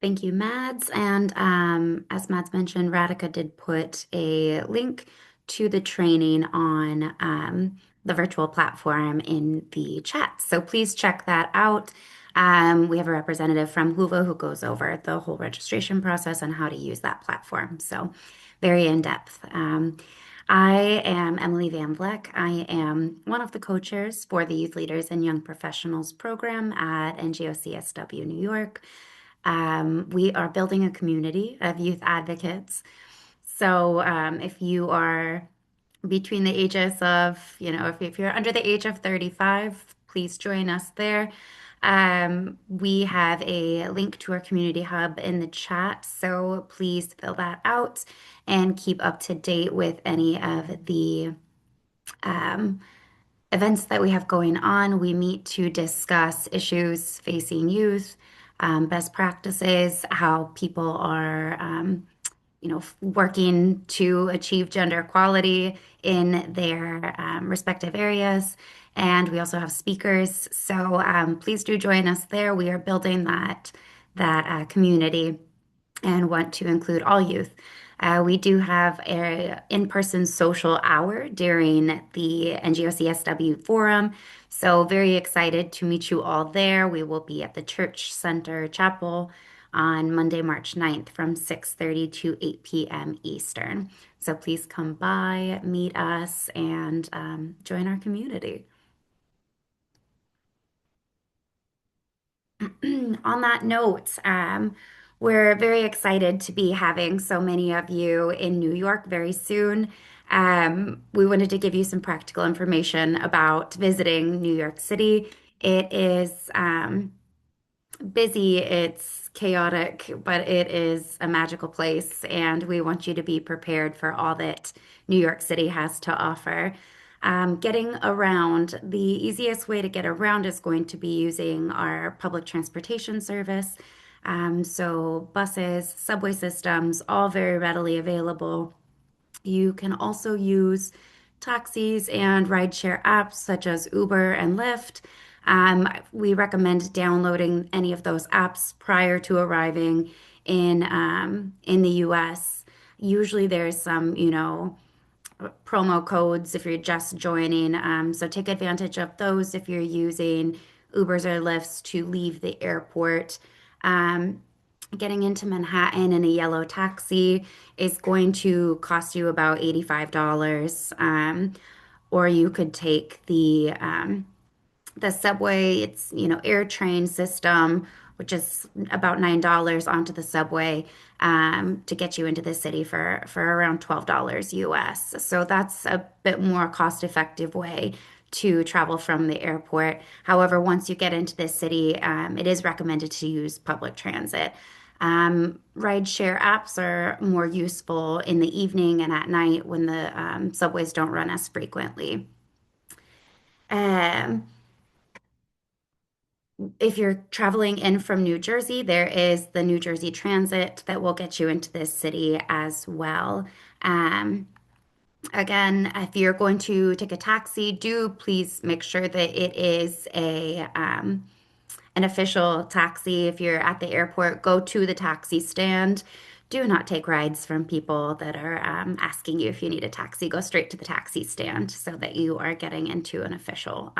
Thank you, Mads. And as Mads mentioned, Radhika did put a link to the training on the virtual platform in the chat. So please check that out. We have a representative from Whova who goes over the whole registration process and how to use that platform. So very in-depth. I am Emily Van Vleck. I am one of the co-chairs for the Youth Leaders and Young Professionals program at NGO CSW New York. We are building a community of youth advocates. So if you are between the ages of, if you're under the age of 35, please join us there. We have a link to our community hub in the chat, so please fill that out and keep up to date with any of the events that we have going on. We meet to discuss issues facing youth, best practices, how people are working to achieve gender equality in their respective areas. And we also have speakers. So please do join us there. We are building that community and want to include all youth. We do have an in-person social hour during the NGO CSW forum. So very excited to meet you all there. We will be at the Church Center Chapel on Monday, March 9th from 6:30 to 8 p.m. Eastern. So please come by, meet us, and join our community. On that note, we're very excited to be having so many of you in New York very soon. We wanted to give you some practical information about visiting New York City. It is busy, it's chaotic, but it is a magical place, and we want you to be prepared for all that New York City has to offer. Getting around, the easiest way to get around is going to be using our public transportation service. So buses, subway systems, all very readily available. You can also use taxis and rideshare apps such as Uber and Lyft. We recommend downloading any of those apps prior to arriving in the US. Usually there's some, promo codes if you're just joining. So take advantage of those if you're using Ubers or Lyfts to leave the airport. Getting into Manhattan in a yellow taxi is going to cost you about $85. Or you could take the subway. It's, air train system, which is about $9 onto the subway to get you into the city for around $12 US. So that's a bit more cost-effective way to travel from the airport. However, once you get into the city, it is recommended to use public transit. Rideshare apps are more useful in the evening and at night when the subways don't run as frequently. Um, if you're traveling in from New Jersey, there is the New Jersey Transit that will get you into this city as well. Again, if you're going to take a taxi, do please make sure that it is an official taxi. If you're at the airport, go to the taxi stand. Do not take rides from people that are asking you if you need a taxi. Go straight to the taxi stand so that you are getting into an official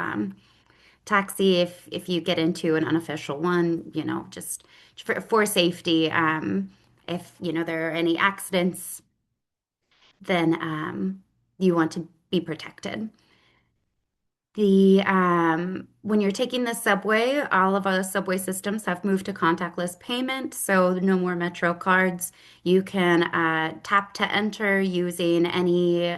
taxi. If you get into an unofficial one, just for safety, if there are any accidents, then you want to be protected. When you're taking the subway, all of our subway systems have moved to contactless payment, so no more Metro cards. You can tap to enter using any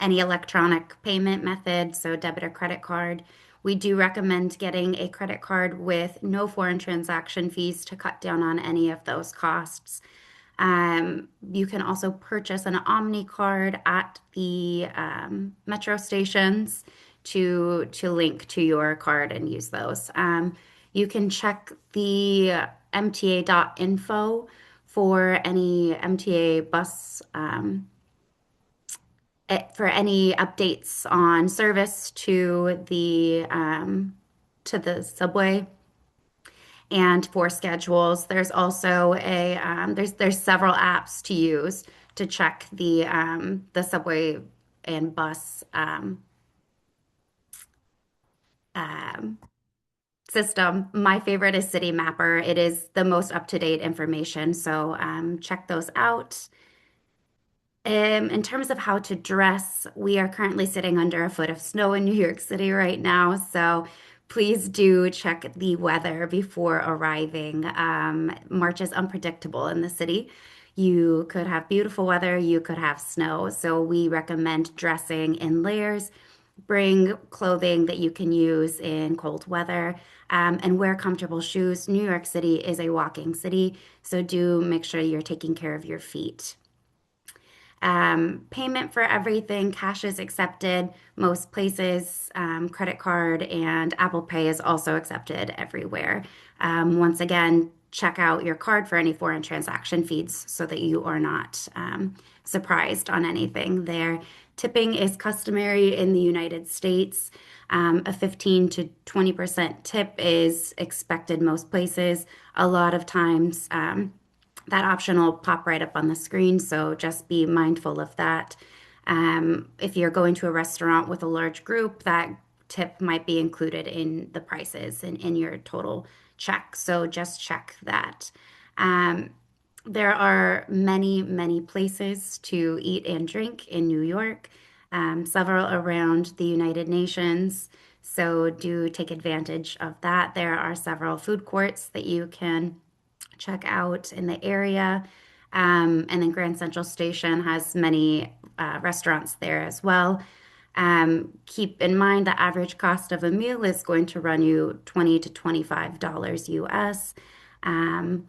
electronic payment method, so debit or credit card. We do recommend getting a credit card with no foreign transaction fees to cut down on any of those costs. You can also purchase an Omni card at the metro stations to link to your card and use those. You can check the mta.info for any MTA bus for any updates on service to the subway and for schedules. There's also there's several apps to use to check the subway and bus system. My favorite is City Mapper. It is the most up-to-date information, so check those out. In terms of how to dress, we are currently sitting under a foot of snow in New York City right now, so please do check the weather before arriving. March is unpredictable in the city. You could have beautiful weather, you could have snow, so we recommend dressing in layers. Bring clothing that you can use in cold weather, and wear comfortable shoes. New York City is a walking city, so do make sure you're taking care of your feet. Payment for everything, cash is accepted most places. Credit card and Apple Pay is also accepted everywhere. Once again, check out your card for any foreign transaction fees so that you are not surprised on anything there. Tipping is customary in the United States. A 15 to 20% tip is expected most places. A lot of times, that option will pop right up on the screen, so just be mindful of that. If you're going to a restaurant with a large group, that tip might be included in the prices and in your total check, so just check that. There are many, many places to eat and drink in New York, several around the United Nations, so do take advantage of that. There are several food courts that you can check out in the area. And then Grand Central Station has many restaurants there as well. Keep in mind the average cost of a meal is going to run you $20 to $25 US. And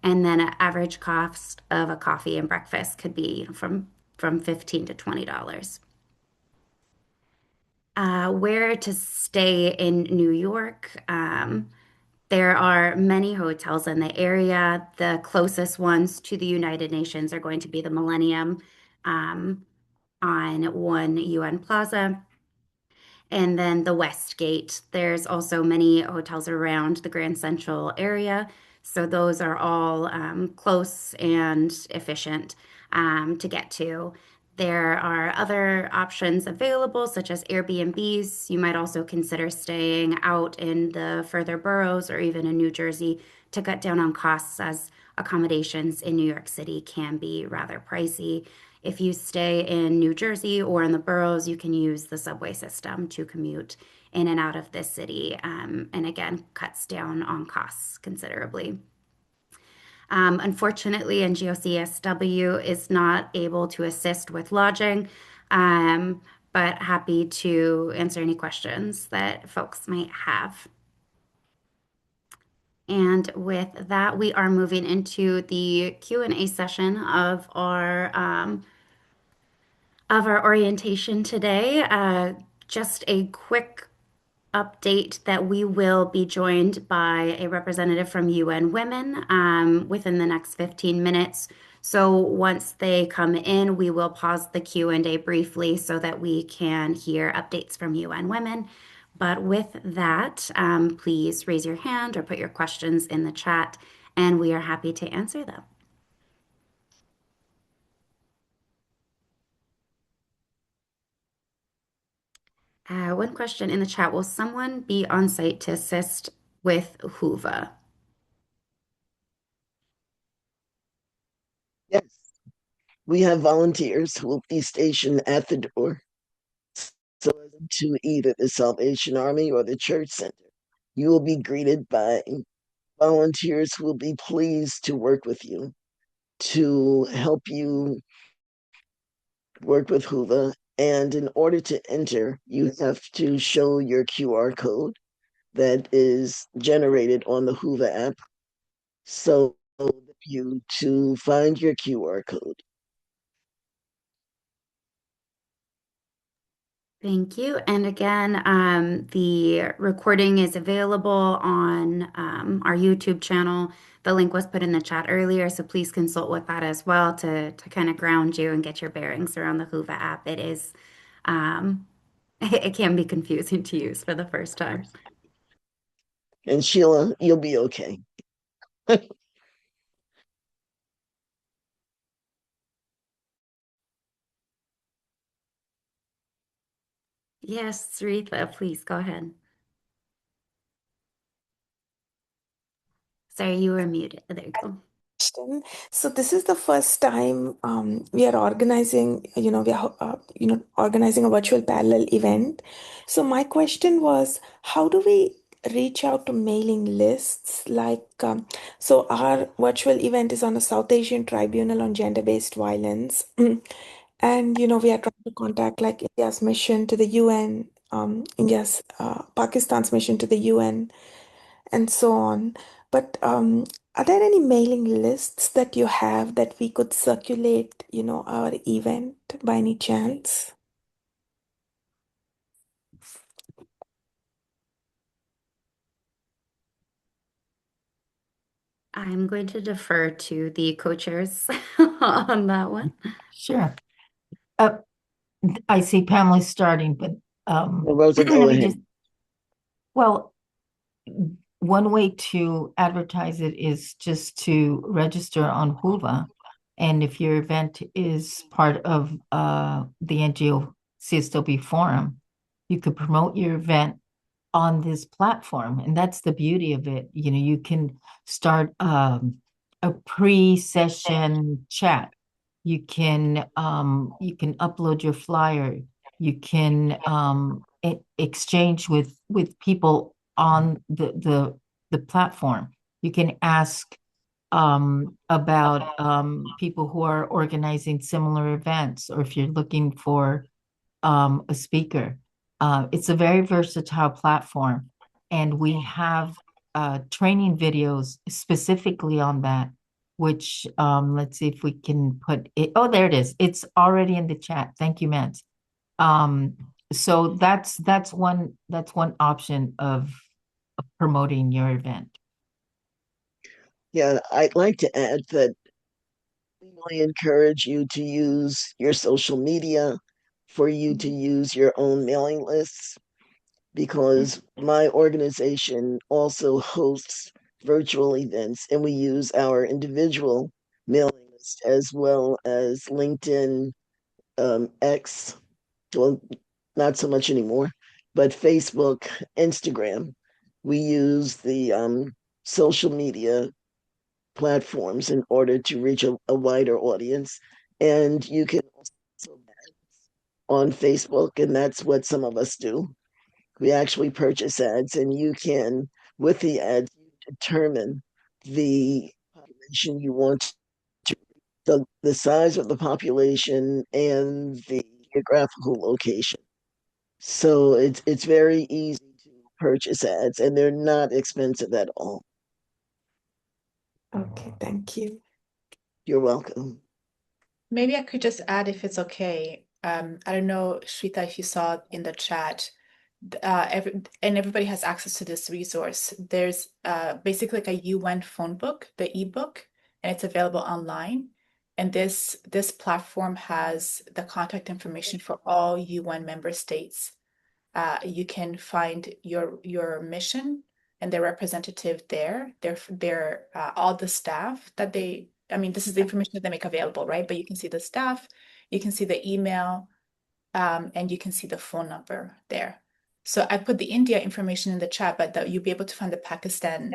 then an average cost of a coffee and breakfast could be from $15 to $20. Where to stay in New York? There are many hotels in the area. The closest ones to the United Nations are going to be the Millennium on One UN Plaza, and then the Westgate. There's also many hotels around the Grand Central area. So those are all close and efficient to get to. There are other options available, such as Airbnbs. You might also consider staying out in the further boroughs or even in New Jersey to cut down on costs, as accommodations in New York City can be rather pricey. If you stay in New Jersey or in the boroughs, you can use the subway system to commute in and out of this city, and again, cuts down on costs considerably. Unfortunately, NGO CSW is not able to assist with lodging, but happy to answer any questions that folks might have. And with that, we are moving into the Q&A session of our orientation today. Just a quick update that we will be joined by a representative from UN Women within the next 15 minutes. So once they come in, we will pause the Q&A briefly so that we can hear updates from UN Women. But with that, please raise your hand or put your questions in the chat, and we are happy to answer them. One question in the chat, will someone be on site to assist with Hoover? Yes, we have volunteers who will be stationed at the door, so as to either the Salvation Army or the Church Center. You will be greeted by volunteers who will be pleased to work with you, to help you work with Hoover. And in order to enter, you have to show your QR code that is generated on the Hoover app. So you to find your QR code. Thank you. And again, the recording is available on our YouTube channel. The link was put in the chat earlier, so please consult with that as well to kind of ground you and get your bearings around the Hoover app. It is, it can be confusing to use for the first time. And Sheila, you'll be okay. Yes, Saritha, please go ahead. Sorry, you were muted. There you go. So this is the first time we are organizing, organizing a virtual parallel event. So my question was, how do we reach out to mailing lists? So our virtual event is on a South Asian Tribunal on Gender-Based Violence. And, we are trying to contact like India's mission to the UN, Pakistan's mission to the UN, and so on. but are there any mailing lists that you have that we could circulate, our event by any chance? I'm going to defer to the co-chairs on that one. Sure. I see Pamela's starting, but Rosa, go let me ahead. just, well, one way to advertise it is just to register on Whova. And if your event is part of the NGO CSW forum, you could promote your event on this platform. And that's the beauty of it. You know, you can start a pre-session chat. You can upload your flyer. You can exchange with people on the platform. You can ask about people who are organizing similar events, or if you're looking for a speaker. It's a very versatile platform, and we have training videos specifically on that, which let's see if we can put it. Oh, there it is. It's already in the chat. Thank you, Matt. Um, so that's one option of promoting your event. Yeah, I'd like to add that we really encourage you to use your social media, for you to use your own mailing lists, because my organization also hosts virtual events and we use our individual mailing list as well as LinkedIn, X, well, not so much anymore, but Facebook, Instagram. We use the social media platforms in order to reach a wider audience. And you can also on Facebook, and that's what some of us do. We actually purchase ads, and you can, with the ads, determine the population you want to, the size of the population and the geographical location. So it's very easy to purchase ads, and they're not expensive at all. Okay, thank you. You're welcome. Maybe I could just add, if it's okay. I don't know, Shrita, if you saw in the chat, everybody has access to this resource. There's basically like a UN phone book, the ebook, and it's available online. And this platform has the contact information for all UN member states. You can find your mission and their representative there. They're all the staff that they. I mean, this is the information that they make available, right? But you can see the staff, you can see the email, and you can see the phone number there. So I put the India information in the chat, but you'll be able to find the Pakistan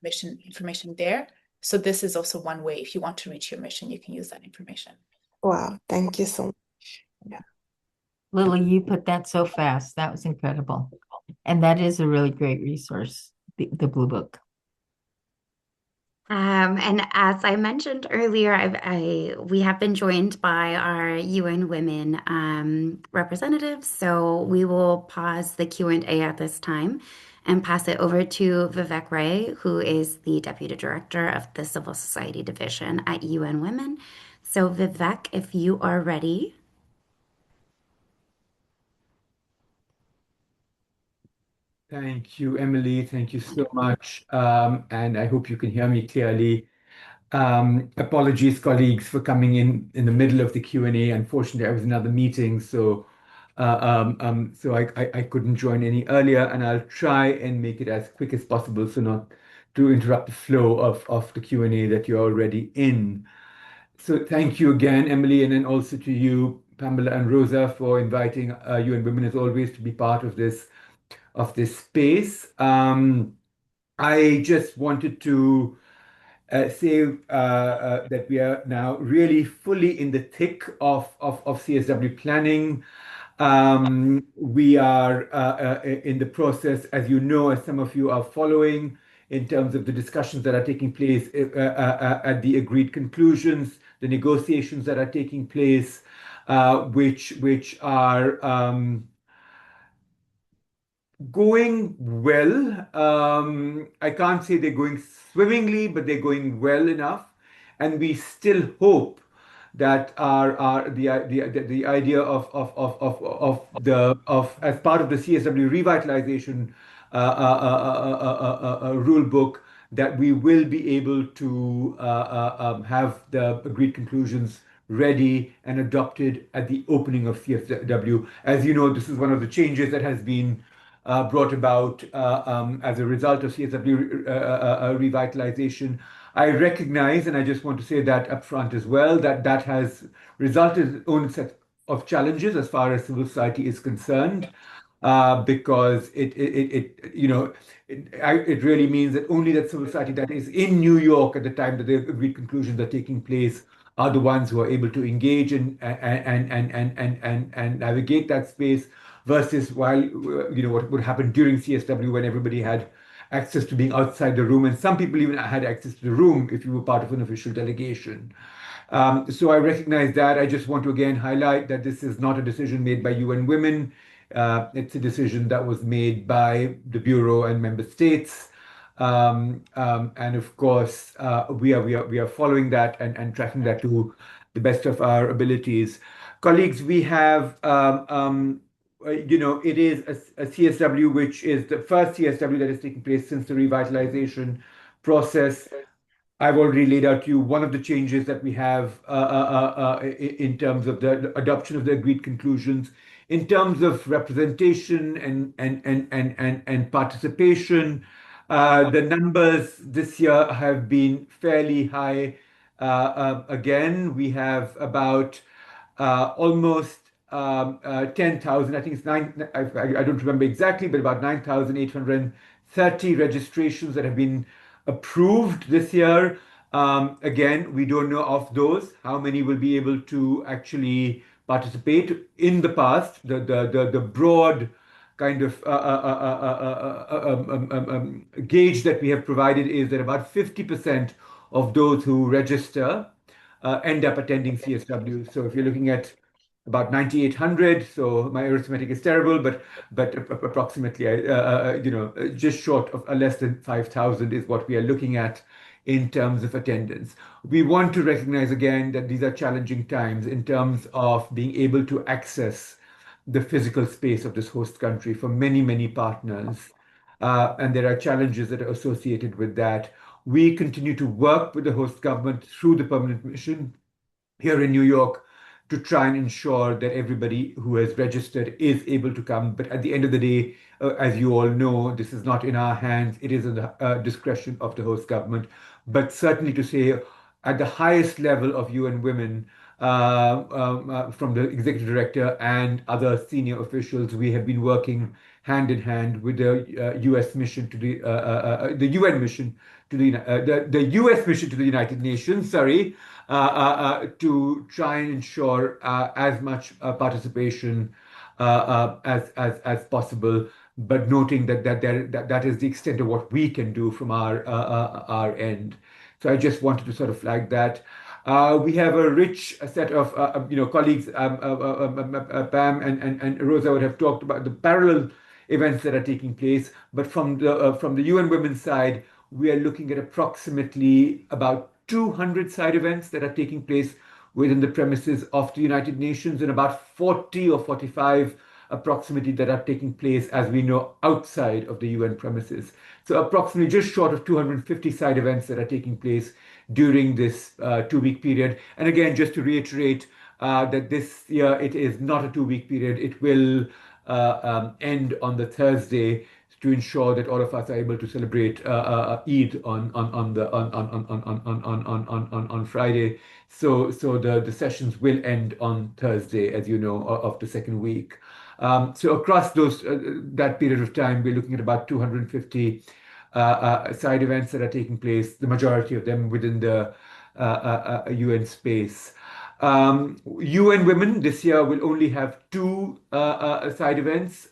mission information there. So this is also one way. If you want to reach your mission, you can use that information. Wow, thank you so much. Yeah. Lily, you put that so fast. That was incredible. And that is a really great resource, the Blue Book. And as I mentioned earlier, we have been joined by our UN Women representatives. So we will pause the Q&A at this time and pass it over to Vivek Ray, who is the Deputy Director of the Civil Society Division at UN Women. So Vivek, if you are ready. Thank you, Emily. Thank you so much. And I hope you can hear me clearly. Apologies, colleagues, for coming in the middle of the Q&A. Unfortunately, I was in another meeting, so I couldn't join any earlier, and I'll try and make it as quick as possible so not to interrupt the flow of the Q&A that you're already in. So thank you again, Emily, and then also to you, Pamela and Rosa, for inviting UN Women as always to be part of this space. I just wanted to say that we are now really fully in the thick of CSW planning. We are in the process, as you know, as some of you are following, in terms of the discussions that are taking place at the agreed conclusions, the negotiations that are taking place, which are going well. I can't say they're going swimmingly, but they're going well enough, and we still hope that our the idea of as part of the CSW revitalization rule book, that we will be able to have the agreed conclusions ready and adopted at the opening of CSW. As you know, this is one of the changes that has been brought about as a result of CSW revitalization. I recognize, and I just want to say that up front as well, that that has resulted in its own set of challenges as far as civil society is concerned, because it really means that only that civil society that is in New York at the time that the agreed conclusions are taking place are the ones who are able to engage and navigate that space, versus while what would happen during CSW when everybody had access to being outside the room, and some people even had access to the room if you were part of an official delegation. So I recognize that. I just want to again highlight that this is not a decision made by UN Women. It's a decision that was made by the Bureau and member states. And of course, we are following that and tracking that to the best of our abilities. Colleagues, we have, it is a CSW, which is the first CSW that is taking place since the revitalization process. I've already laid out to you one of the changes that we have in terms of the adoption of the agreed conclusions. In terms of representation and participation, the numbers this year have been fairly high. Again, we have about almost 10,000, I think it's nine, I don't remember exactly, but about 9,830 registrations that have been approved this year. Again, we don't know of those how many will be able to actually participate. In the past, the broad kind of gauge that we have provided is that about 50% of those who register end up attending CSW. So if you're looking at about 9,800, so my arithmetic is terrible, but approximately, just short of less than 5,000 is what we are looking at in terms of attendance. We want to recognize again that these are challenging times in terms of being able to access the physical space of this host country for many, many partners. And there are challenges that are associated with that. We continue to work with the host government through the permanent mission here in New York to try and ensure that everybody who has registered is able to come. But at the end of the day, as you all know, this is not in our hands. It is in the discretion of the host government. But certainly to say at the highest level of UN Women, from the executive director and other senior officials, we have been working hand in hand with the U.S. mission to the UN mission to the U.S. mission to the United Nations. Sorry, to try and ensure as much participation as possible, but noting that is the extent of what we can do from our end. So I just wanted to sort of flag that. We have a rich set of colleagues. Pam and Rosa would have talked about the parallel events that are taking place, but from the UN Women's side, we are looking at approximately about 200 side events that are taking place within the premises of the United Nations, and about 40 or 45 approximately that are taking place, as we know, outside of the UN premises. So approximately just short of 250 side events that are taking place during this 2-week period. And again, just to reiterate that this year it is not a 2-week period. It will end on the Thursday to ensure that all of us are able to celebrate Eid on Friday. So the sessions will end on Thursday, as you know, of the second week. So across that period of time, we're looking at about 250 side events that are taking place, the majority of them within the UN space. UN Women this year will only have 2 side events,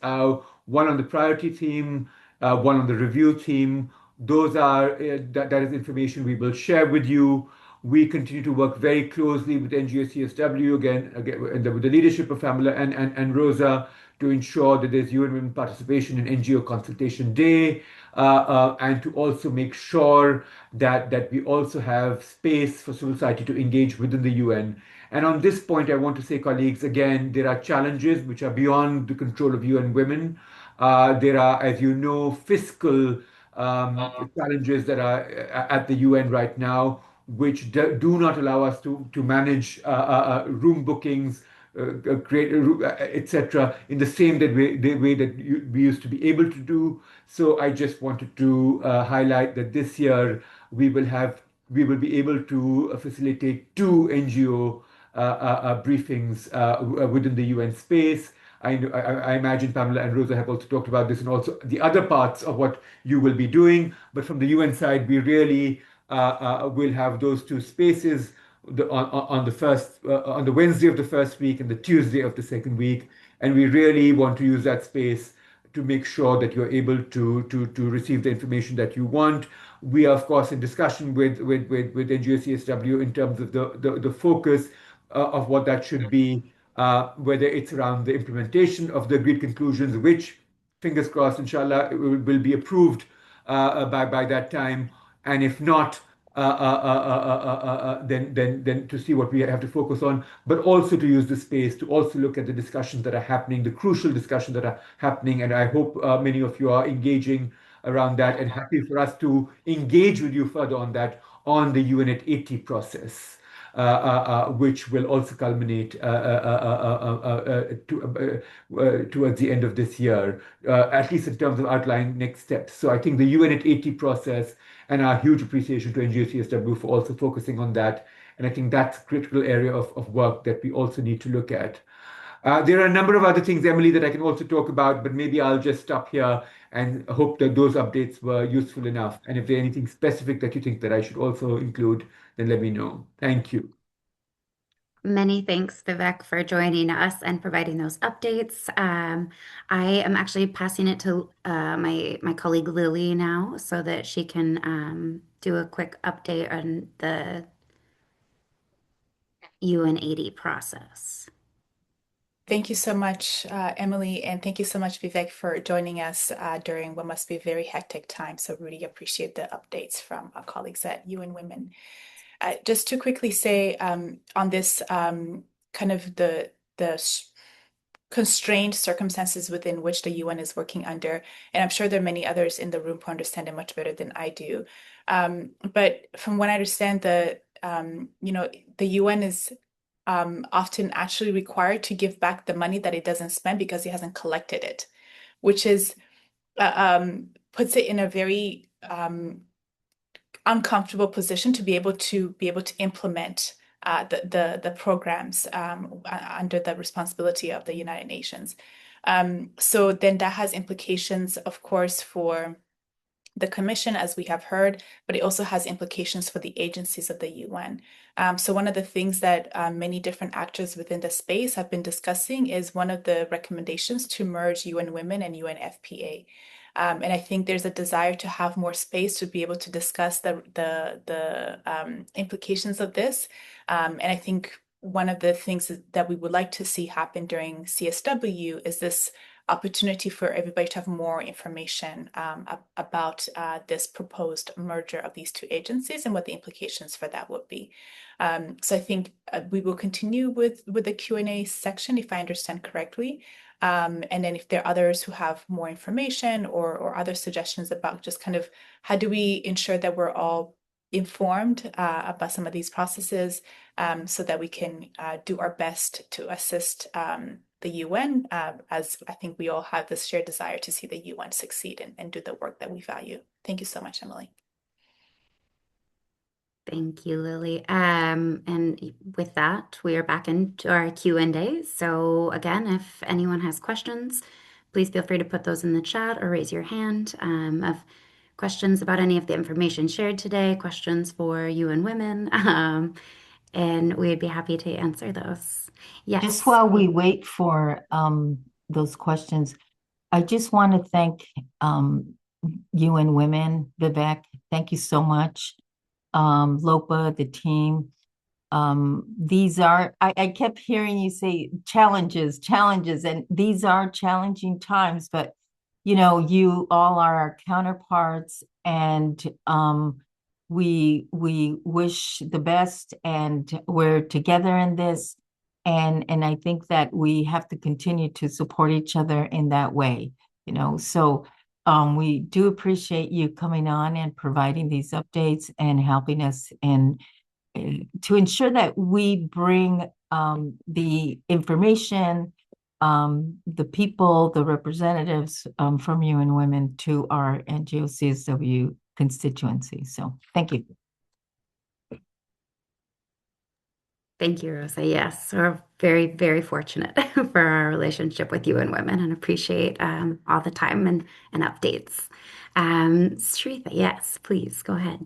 one on the priority theme, one on the review theme. Those are that is information we will share with you. We continue to work very closely with NGO CSW, again with the leadership of Pamela and Rosa, to ensure that there's UN women participation in NGO Consultation Day, and to also make sure that we also have space for civil society to engage within the UN. And on this point, I want to say, colleagues, again, there are challenges which are beyond the control of UN Women. There are, as you know, fiscal challenges that are at the UN right now, which do not allow us to manage room bookings, create, etc., in the same the way that we used to be able to do. So I just wanted to highlight that this year we will be able to facilitate two NGO briefings within the UN space. I imagine Pamela and Rosa have also talked about this and also the other parts of what you will be doing. But from the UN side, we really will have those two spaces on the on the Wednesday of the first week and the Tuesday of the second week. And we really want to use that space to make sure that you're able to receive the information that you want. We are, of course, in discussion with NGO CSW in terms of the focus of what that should be, whether it's around the implementation of the agreed conclusions, which, fingers crossed, inshallah, will be approved by that time. And if not, then to see what we have to focus on, but also to use the space to also look at the discussions that are happening, the crucial discussions that are happening. And I hope many of you are engaging around that and happy for us to engage with you further on that, on the UN at 80 process. Which will also culminate towards the end of this year, at least in terms of outlining next steps. So I think the UN at 80 process, and our huge appreciation to NGO CSW for also focusing on that. And I think that's a critical area of work that we also need to look at. There are a number of other things, Emily, that I can also talk about, but maybe I'll just stop here and hope that those updates were useful enough. And if there's anything specific that you think that I should also include, then let me know. Thank you. Many thanks, Vivek, for joining us and providing those updates. I am actually passing it to my colleague Lily now so that she can do a quick update on the UN80 process. Thank you so much, Emily, and thank you so much, Vivek, for joining us during what must be a very hectic time. So really appreciate the updates from our colleagues at UN Women. Just to quickly say on this kind of the constrained circumstances within which the UN is working under, and I'm sure there are many others in the room who understand it much better than I do. But from what I understand, the UN is often actually required to give back the money that it doesn't spend because it hasn't collected it, which is puts it in a very uncomfortable position to be able to implement the programs under the responsibility of the United Nations. So then that has implications, of course, for the Commission, as we have heard, but it also has implications for the agencies of the UN. So one of the things that many different actors within the space have been discussing is one of the recommendations to merge UN Women and UNFPA. And I think there's a desire to have more space to be able to discuss the implications of this. And I think one of the things that we would like to see happen during CSW is this opportunity for everybody to have more information about this proposed merger of these two agencies and what the implications for that would be. So I think we will continue with the Q&A section, if I understand correctly. And then if there are others who have more information or other suggestions about just kind of how do we ensure that we're all informed about some of these processes so that we can do our best to assist the UN, as I think we all have this shared desire to see the UN succeed and do the work that we value. Thank you so much, Emily. Thank you, Lily. And with that, we are back into our Q&A. So again, if anyone has questions, please feel free to put those in the chat or raise your hand of questions about any of the information shared today, questions for UN Women, and we'd be happy to answer those. Yes. Just while we wait for those questions, I just want to thank UN Women, Vivek. Thank you so much. Lopa, the team. These are, I kept hearing you say challenges, challenges, and these are challenging times, but you all are our counterparts, and we wish the best, and we're together in this. And I think that we have to continue to support each other in that way, So we do appreciate you coming on and providing these updates and helping us to ensure that we bring the information, the people, the representatives from UN Women to our NGO CSW constituency. So thank you. Thank you, Rosa. Yes, we're very, very fortunate for our relationship with UN Women and appreciate all the time and updates. Shritha, yes, please go ahead.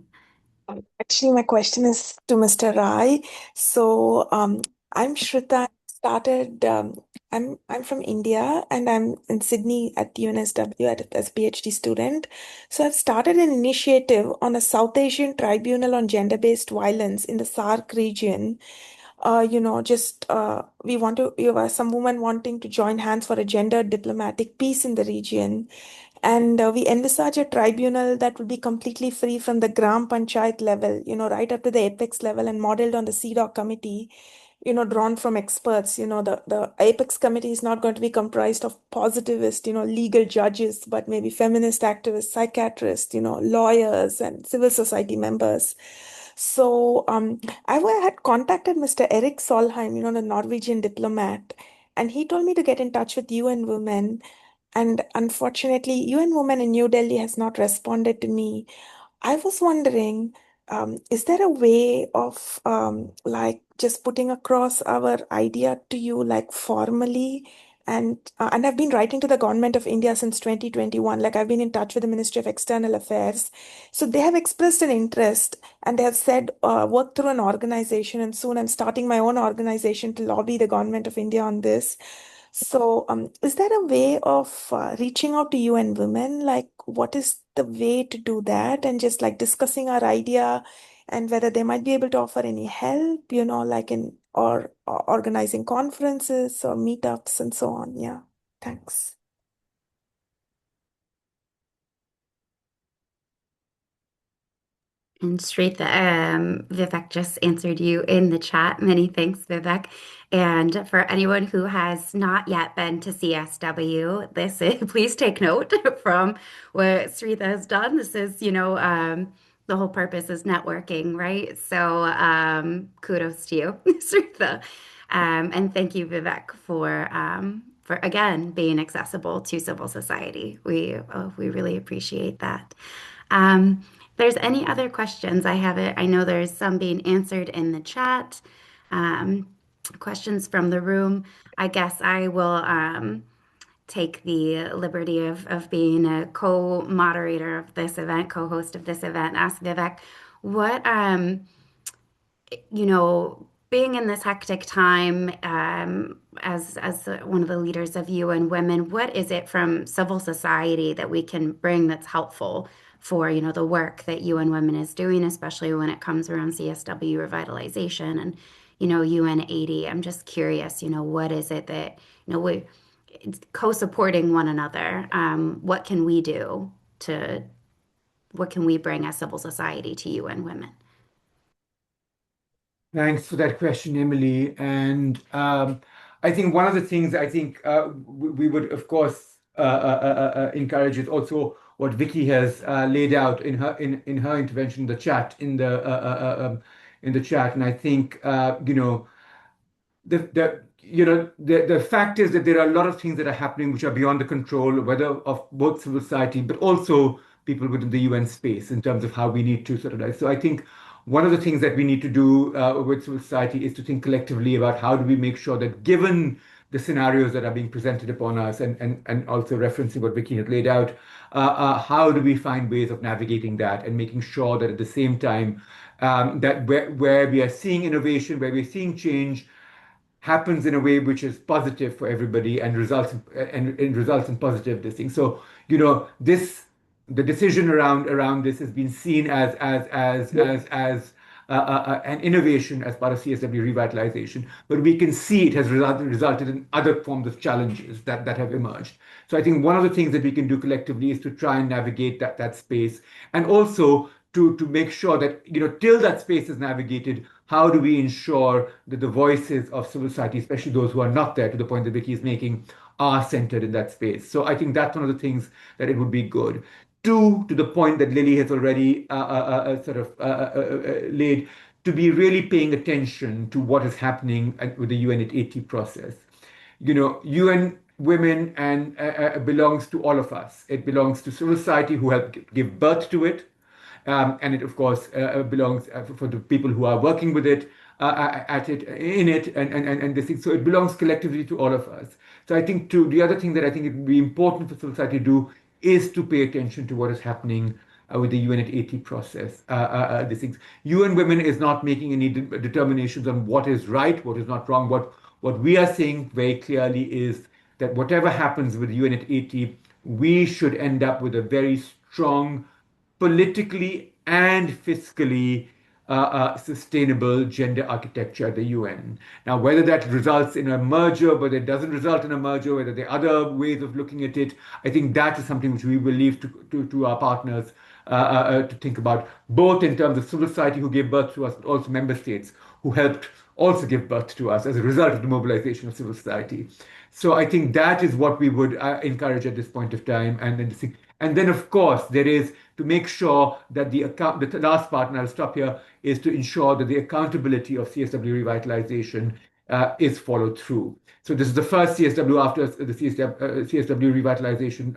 Actually, my question is to Mr. Rai. So, I'm Shritha. I'm from India, and I'm in Sydney at UNSW as a PhD student. So I've started an initiative on a South Asian tribunal on gender-based violence in the SAARC region. We want to, some women wanting to join hands for a gender diplomatic peace in the region. And we envisage a tribunal that will be completely free from the Gram Panchayat level, right up to the apex level and modeled on the CEDAW committee, drawn from experts. The apex committee is not going to be comprised of positivist, legal judges, but maybe feminist activists, psychiatrists, lawyers and civil society members. So I had contacted Mr. Eric Solheim, the Norwegian diplomat, and he told me to get in touch with UN Women. And unfortunately, UN Women in New Delhi has not responded to me. I was wondering, is there a way of like just putting across our idea to you like formally? And I've been writing to the government of India since 2021. Like I've been in touch with the Ministry of External Affairs. So they have expressed an interest and they have said work through an organization. And soon I'm starting my own organization to lobby the government of India on this. So, is there a way of reaching out to UN Women? Like, what is the way to do that? And just like discussing our idea and whether they might be able to offer any help, like or organizing conferences or meetups and so on. Yeah. Thanks. And Shretha, Vivek just answered you in the chat. Many thanks, Vivek. And for anyone who has not yet been to CSW, this is please take note from what Shretha has done. This is, the whole purpose is networking, right? So kudos to you, Shretha. And thank you, Vivek, for again being accessible to civil society. We really appreciate that. If there's any other questions, I have it. I know there's some being answered in the chat. Questions from the room. I guess I will take the liberty of being a co-moderator of this event, co-host of this event. Ask Vivek, what being in this hectic time, as one of the leaders of UN Women, what is it from civil society that we can bring that's helpful for, the work that UN Women is doing, especially when it comes around CSW revitalization and, UN 80? I'm just curious, what is it that, we co-supporting one another, what can we do what can we bring as civil society to UN Women? Thanks for that question, Emily. And I think one of the things we would, of course, encourage is also what Vicky has laid out in her intervention in the chat in the chat. And I think the fact is that there are a lot of things that are happening which are beyond the control, whether of both civil society, but also people within the UN space in terms of how we need to sort of. So I think one of the things that we need to do with civil society is to think collectively about how do we make sure that given the scenarios that are being presented upon us and also referencing what Vicky had laid out, how do we find ways of navigating that and making sure that at the same time that where we are seeing innovation, where we're seeing change, happens in a way which is positive for everybody and results in positive this thing. So this the decision around this has been seen as an innovation as part of CSW revitalization, but we can see it has resulted in other forms of challenges that have emerged. So I think one of the things that we can do collectively is to try and navigate that space, and also to make sure that, till that space is navigated, how do we ensure that the voices of civil society, especially those who are not there, to the point that Vicky is making, are centered in that space. So I think that's one of the things that it would be good. Two, to the point that Lily has already laid, to be really paying attention to what is happening with the UN at 80 process. UN Women and belongs to all of us. It belongs to civil society who helped give birth to it. And it, of course, belongs for the people who are working with it, in it, and this thing. So it belongs collectively to all of us. So I think the other thing that I think it would be important for society to do is to pay attention to what is happening with the UN at 80 process. These things. UN Women is not making any determinations on what is right, what is not wrong. What we are saying very clearly is that whatever happens with the UN at 80, we should end up with a very strong, politically and fiscally sustainable gender architecture at the UN. Now, whether that results in a merger, whether it doesn't result in a merger, whether there are other ways of looking at it, I think that is something which we will leave to our partners to think about, both in terms of civil society who gave birth to us, but also member states who helped also give birth to us as a result of the mobilization of civil society. So I think that is what we would encourage at this point of time. And then, of course, there is to make sure that the last part, and I'll stop here, is to ensure that the accountability of CSW revitalization is followed through. So this is the first CSW after the CSW revitalization,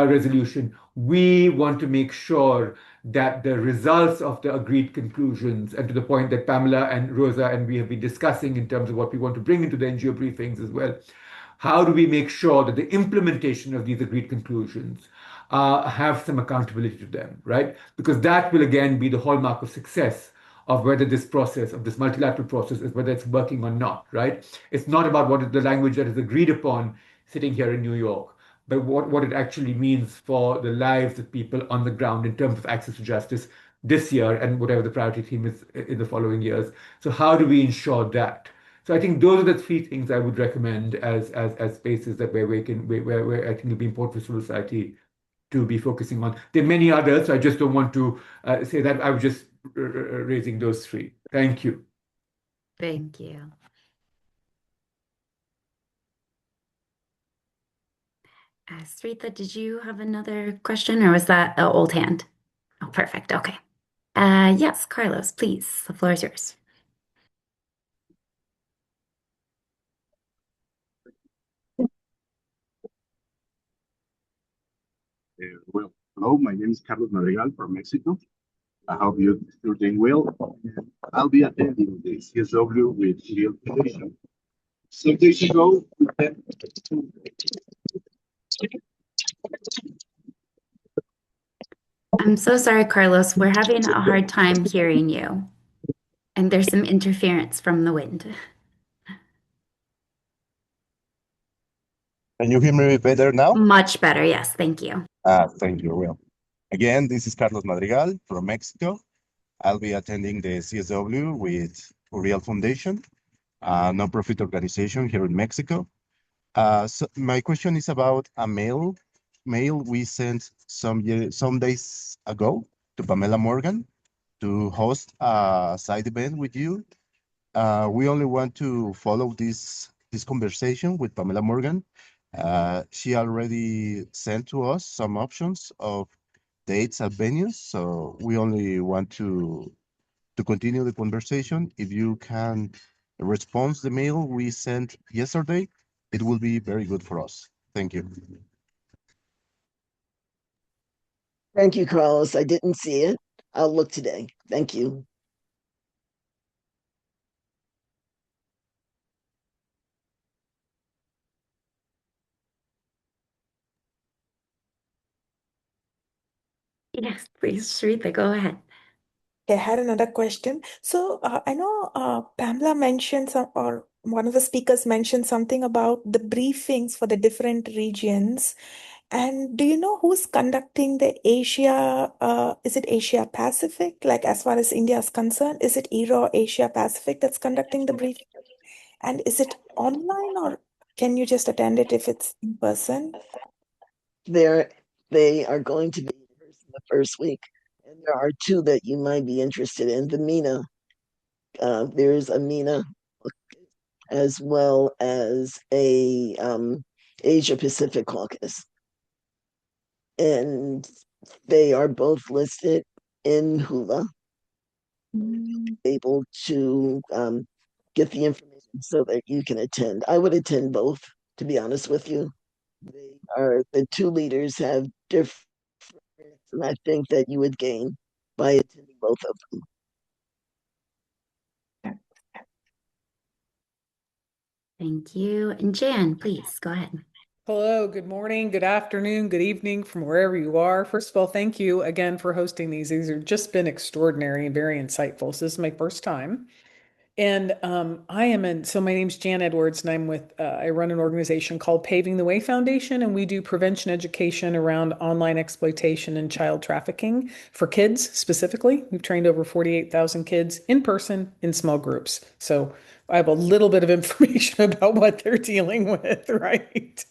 resolution. We want to make sure that the results of the agreed conclusions, and to the point that Pamela and Rosa and we have been discussing in terms of what we want to bring into the NGO briefings as well, how do we make sure that the implementation of these agreed conclusions have some accountability to them, right? Because that will again be the hallmark of success of whether this process, of this multilateral process, is whether it's working or not, right? It's not about what is the language that is agreed upon sitting here in New York, but what it actually means for the lives of people on the ground in terms of access to justice this year and whatever the priority theme is in the following years. So how do we ensure that? So I think those are the three things I would recommend as spaces that where I think it'll be important for civil society to be focusing on. There are many others, so I just don't want to say that. I was just raising those three. Thank you. Thank you. Sritha, did you have another question, or was that an old hand? Oh, perfect. Okay. Yes, Carlos, please. The floor is yours. Well, hello, my name is Carlos Madrigal from Mexico. I hope you're doing well. I'll be attending the CSW with Real Foundation. Some days ago, we had I'm so sorry, Carlos. We're having a hard time hearing you, and there's some interference from the wind. Can you hear me better now? Much better. Yes, thank you. Thank you. Well, again, this is Carlos Madrigal from Mexico. I'll be attending the CSW with Real Foundation, a nonprofit organization here in Mexico. So my question is about a mail we sent some days ago to Pamela Morgan to host a side event with you. We only want to follow this conversation with Pamela Morgan. She already sent to us some options of dates and venues, so we only want to continue the conversation. If you can respond to the mail we sent yesterday, it will be very good for us. Thank you. Thank you, Carlos. I didn't see it. I'll look today. Thank you. Yes, please, Sritha, go ahead. I had another question. So I know Pamela mentioned or one of the speakers mentioned something about the briefings for the different regions. And do you know who's conducting the Asia, is it Asia Pacific? Like as far as India is concerned, is it ERO Asia Pacific that's conducting the briefing? And is it online or can you just attend it if it's in person? They are going to be in person the first week, and there are two that you might be interested in. The MENA, there's a MENA as well as a Asia Pacific caucus, and they are both listed in Hula. Able to get the information so that you can attend. I would attend both, to be honest with you. The two leaders have different, and I think that you would gain by attending both of them. Thank you. And Jan, please go ahead. Hello, good morning, good afternoon, good evening from wherever you are. First of all, thank you again for hosting these. These have just been extraordinary and very insightful. So this is my first time. And so my name's Jan Edwards, and I run an organization called Paving the Way Foundation, and we do prevention education around online exploitation and child trafficking for kids specifically. We've trained over 48,000 kids in person in small groups. So I have a little bit of information about what they're dealing with, right?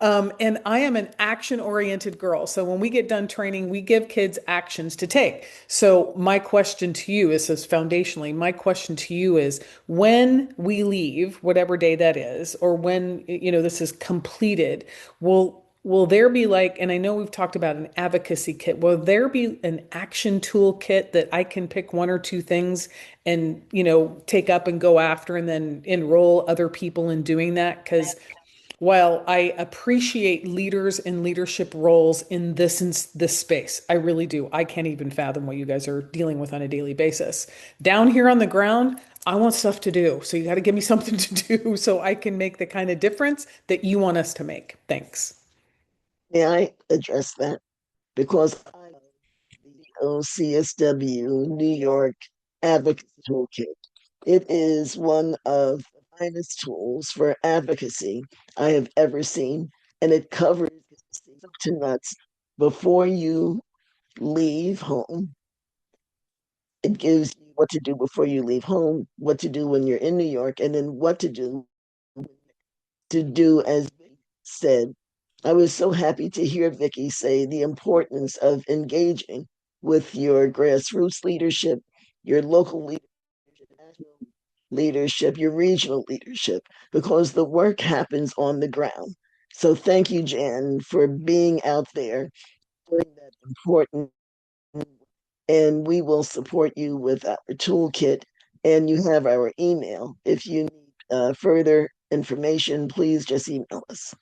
And I am an action-oriented girl. So when we get done training, we give kids actions to take. So my question to you is, foundationally, my question to you is, when we leave, whatever day that is, or when, this is completed, will there be and I know we've talked about an advocacy kit, will there be an action tool kit that I can pick one or two things and, take up and go after and then enroll other people in doing that? Because while I appreciate leaders and leadership roles in this space, I really do. I can't even fathom what you guys are dealing with on a daily basis. Down here on the ground, I want stuff to do. So you got to give me something to do so I can make the kind of difference that you want us to make. Thanks. May I address that? Because I know the OCSW New York Advocacy Toolkit. It is one of the finest tools for advocacy I have ever seen, and it covers soup to nuts before you leave home. It gives you what to do before you leave home, what to do when you're in New York, and then what to do as Vicky said. I was so happy to hear Vicky say the importance of engaging with your grassroots leadership, your local leadership, national leadership, your regional leadership, because the work happens on the ground. So thank you, Jan, for being out there doing that important, and we will support you with our toolkit. And you have our email. If you need further information, please just email us.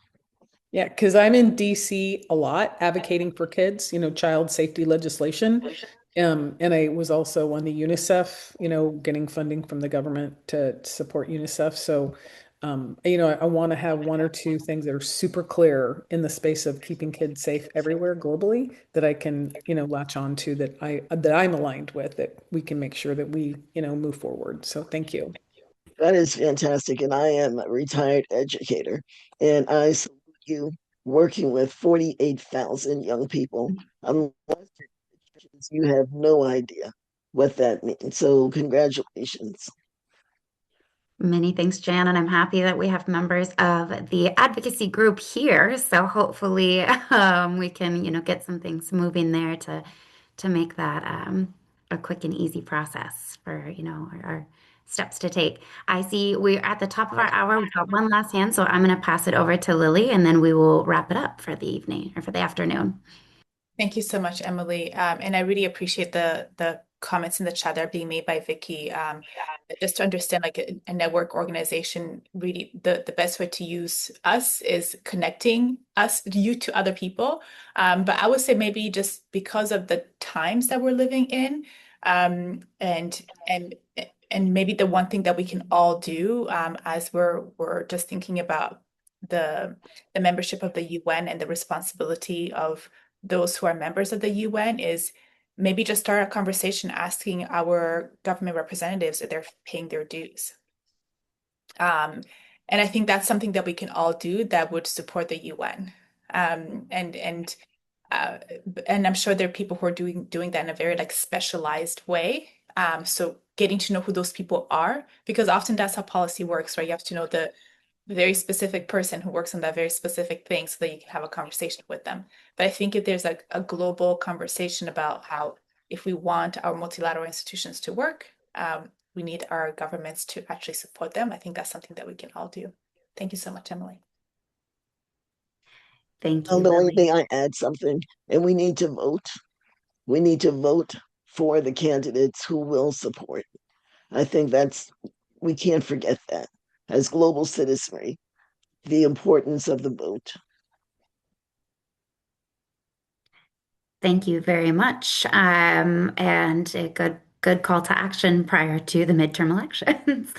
Yeah, because I'm in DC a lot advocating for kids, child safety legislation. And I was also on the UNICEF, getting funding from the government to support UNICEF. So, I want to have one or two things that are super clear in the space of keeping kids safe everywhere globally that I can, latch on to that I'm aligned with, that we can make sure that we, move forward. So thank you. That is fantastic. And I am a retired educator, and I salute you working with 48,000 young people. Unless you have no idea what that means. So, congratulations. Many thanks, Jan, and I'm happy that we have members of the advocacy group here. So hopefully, we can, get some things moving there to make that a quick and easy process for, our steps to take. I see we're at the top of our hour. We've got one last hand, so I'm going to pass it over to Lily, and then we will wrap it up for the evening or for the afternoon. Thank you so much, Emily. And I really appreciate the comments in the chat that are being made by Vicky. Just to understand, like a network organization, really the best way to use us is connecting you to other people. But I would say maybe just because of the times that we're living in, and maybe the one thing that we can all do, as we're just thinking about the membership of the UN and the responsibility of those who are members of the UN, is maybe just start a conversation asking our government representatives if they're paying their dues. And I think that's something that we can all do that would support the UN. and I'm sure there are people who are doing that in a very like specialized way. So getting to know who those people are, because often that's how policy works, right? You have to know the very specific person who works on that very specific thing so that you can have a conversation with them. But I think if there's a global conversation about how if we want our multilateral institutions to work, we need our governments to actually support them. I think that's something that we can all do. Thank you so much, Emily. Thank Well, you, the only Lily. thing I add something, and we need to vote. We need to vote for the candidates who will support. I think we can't forget that as global citizenry, the importance of the vote. Thank you very much. And a good call to action prior to the midterm elections,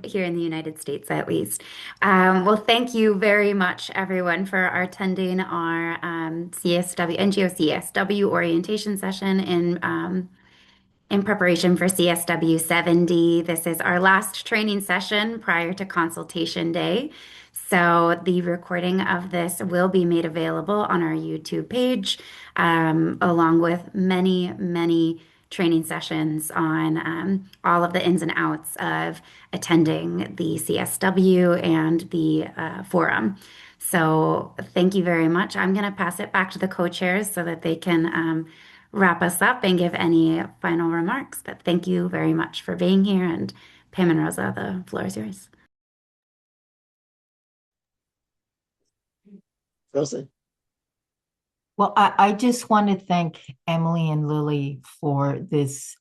here in the United States, at least. Well, thank you very much, everyone, for attending our CSW NGO CSW orientation session in preparation for CSW70. This is our last training session prior to consultation day. So the recording of this will be made available on our YouTube page, along with many, many training sessions on all of the ins and outs of attending the CSW and the forum. So thank you very much. I'm going to pass it back to the co-chairs so that they can wrap us up and give any final remarks. But thank you very much for being here. And Pam and Rosa, the floor is yours. Rosa. Well, I just want to thank Emily and Lily for this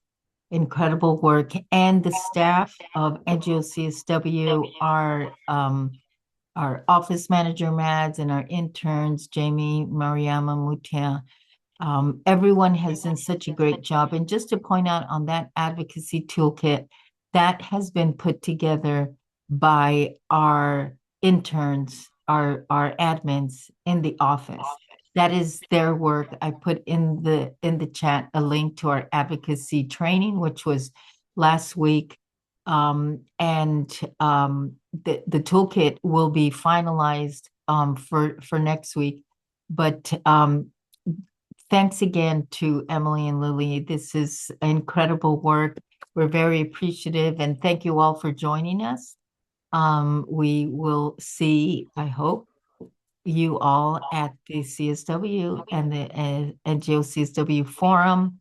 incredible work, and the staff of NGO CSW, our office manager, Mads, and our interns, Jamie, Mariama, Mutia. Everyone has done such a great job. And just to point out on that advocacy toolkit, that has been put together by our interns, our admins in the office. That is their work. I put in the chat a link to our advocacy training, which was last week. And the toolkit will be finalized for next week. But thanks again to Emily and Lily. This is incredible work. We're very appreciative, and thank you all for joining us. We will see, I hope, you all at the CSW and the NGO CSW forum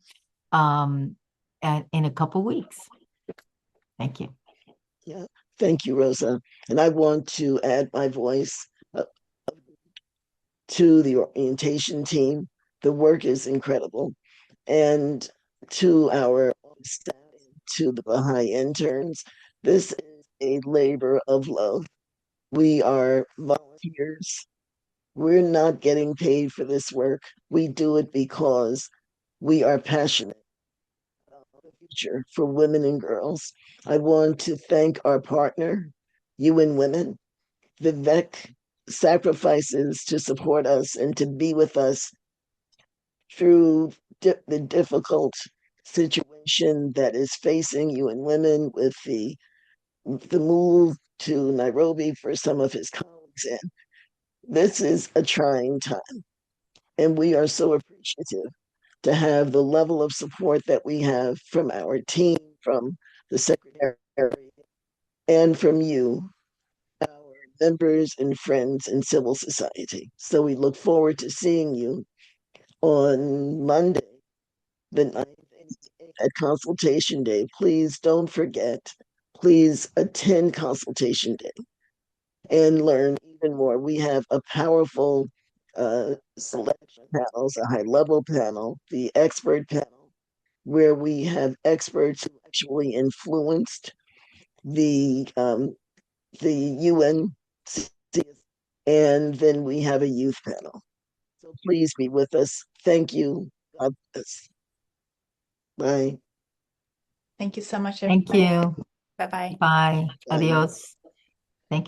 in a couple weeks. Thank you. Yeah, thank you, Rosa. And I want to add my voice to the orientation team. The work is incredible. And to our staff, to the Baha'i interns, this is a labor of love. We are volunteers. We're not getting paid for this work. We do it because we are passionate about the future for women and girls. I want to thank our partner, UN Women. Vivek sacrifices to support us and to be with us through the difficult situation that is facing UN Women with the move to Nairobi for some of his colleagues. And this is a trying time. And we are so appreciative to have the level of support that we have from our team, from the secretary, and from you, our members and friends in civil society. So we look forward to seeing you on Monday, the 9th, at Consultation Day. Please don't forget. Please attend Consultation Day and learn even more. We have a powerful selection panels, a high-level panel, the expert panel, where we have experts who actually influenced the UN, and then we have a youth panel. So please be with us. Thank you. God bless. Bye. Thank you so much, Thank everybody. you. Bye-bye. Bye. Adios.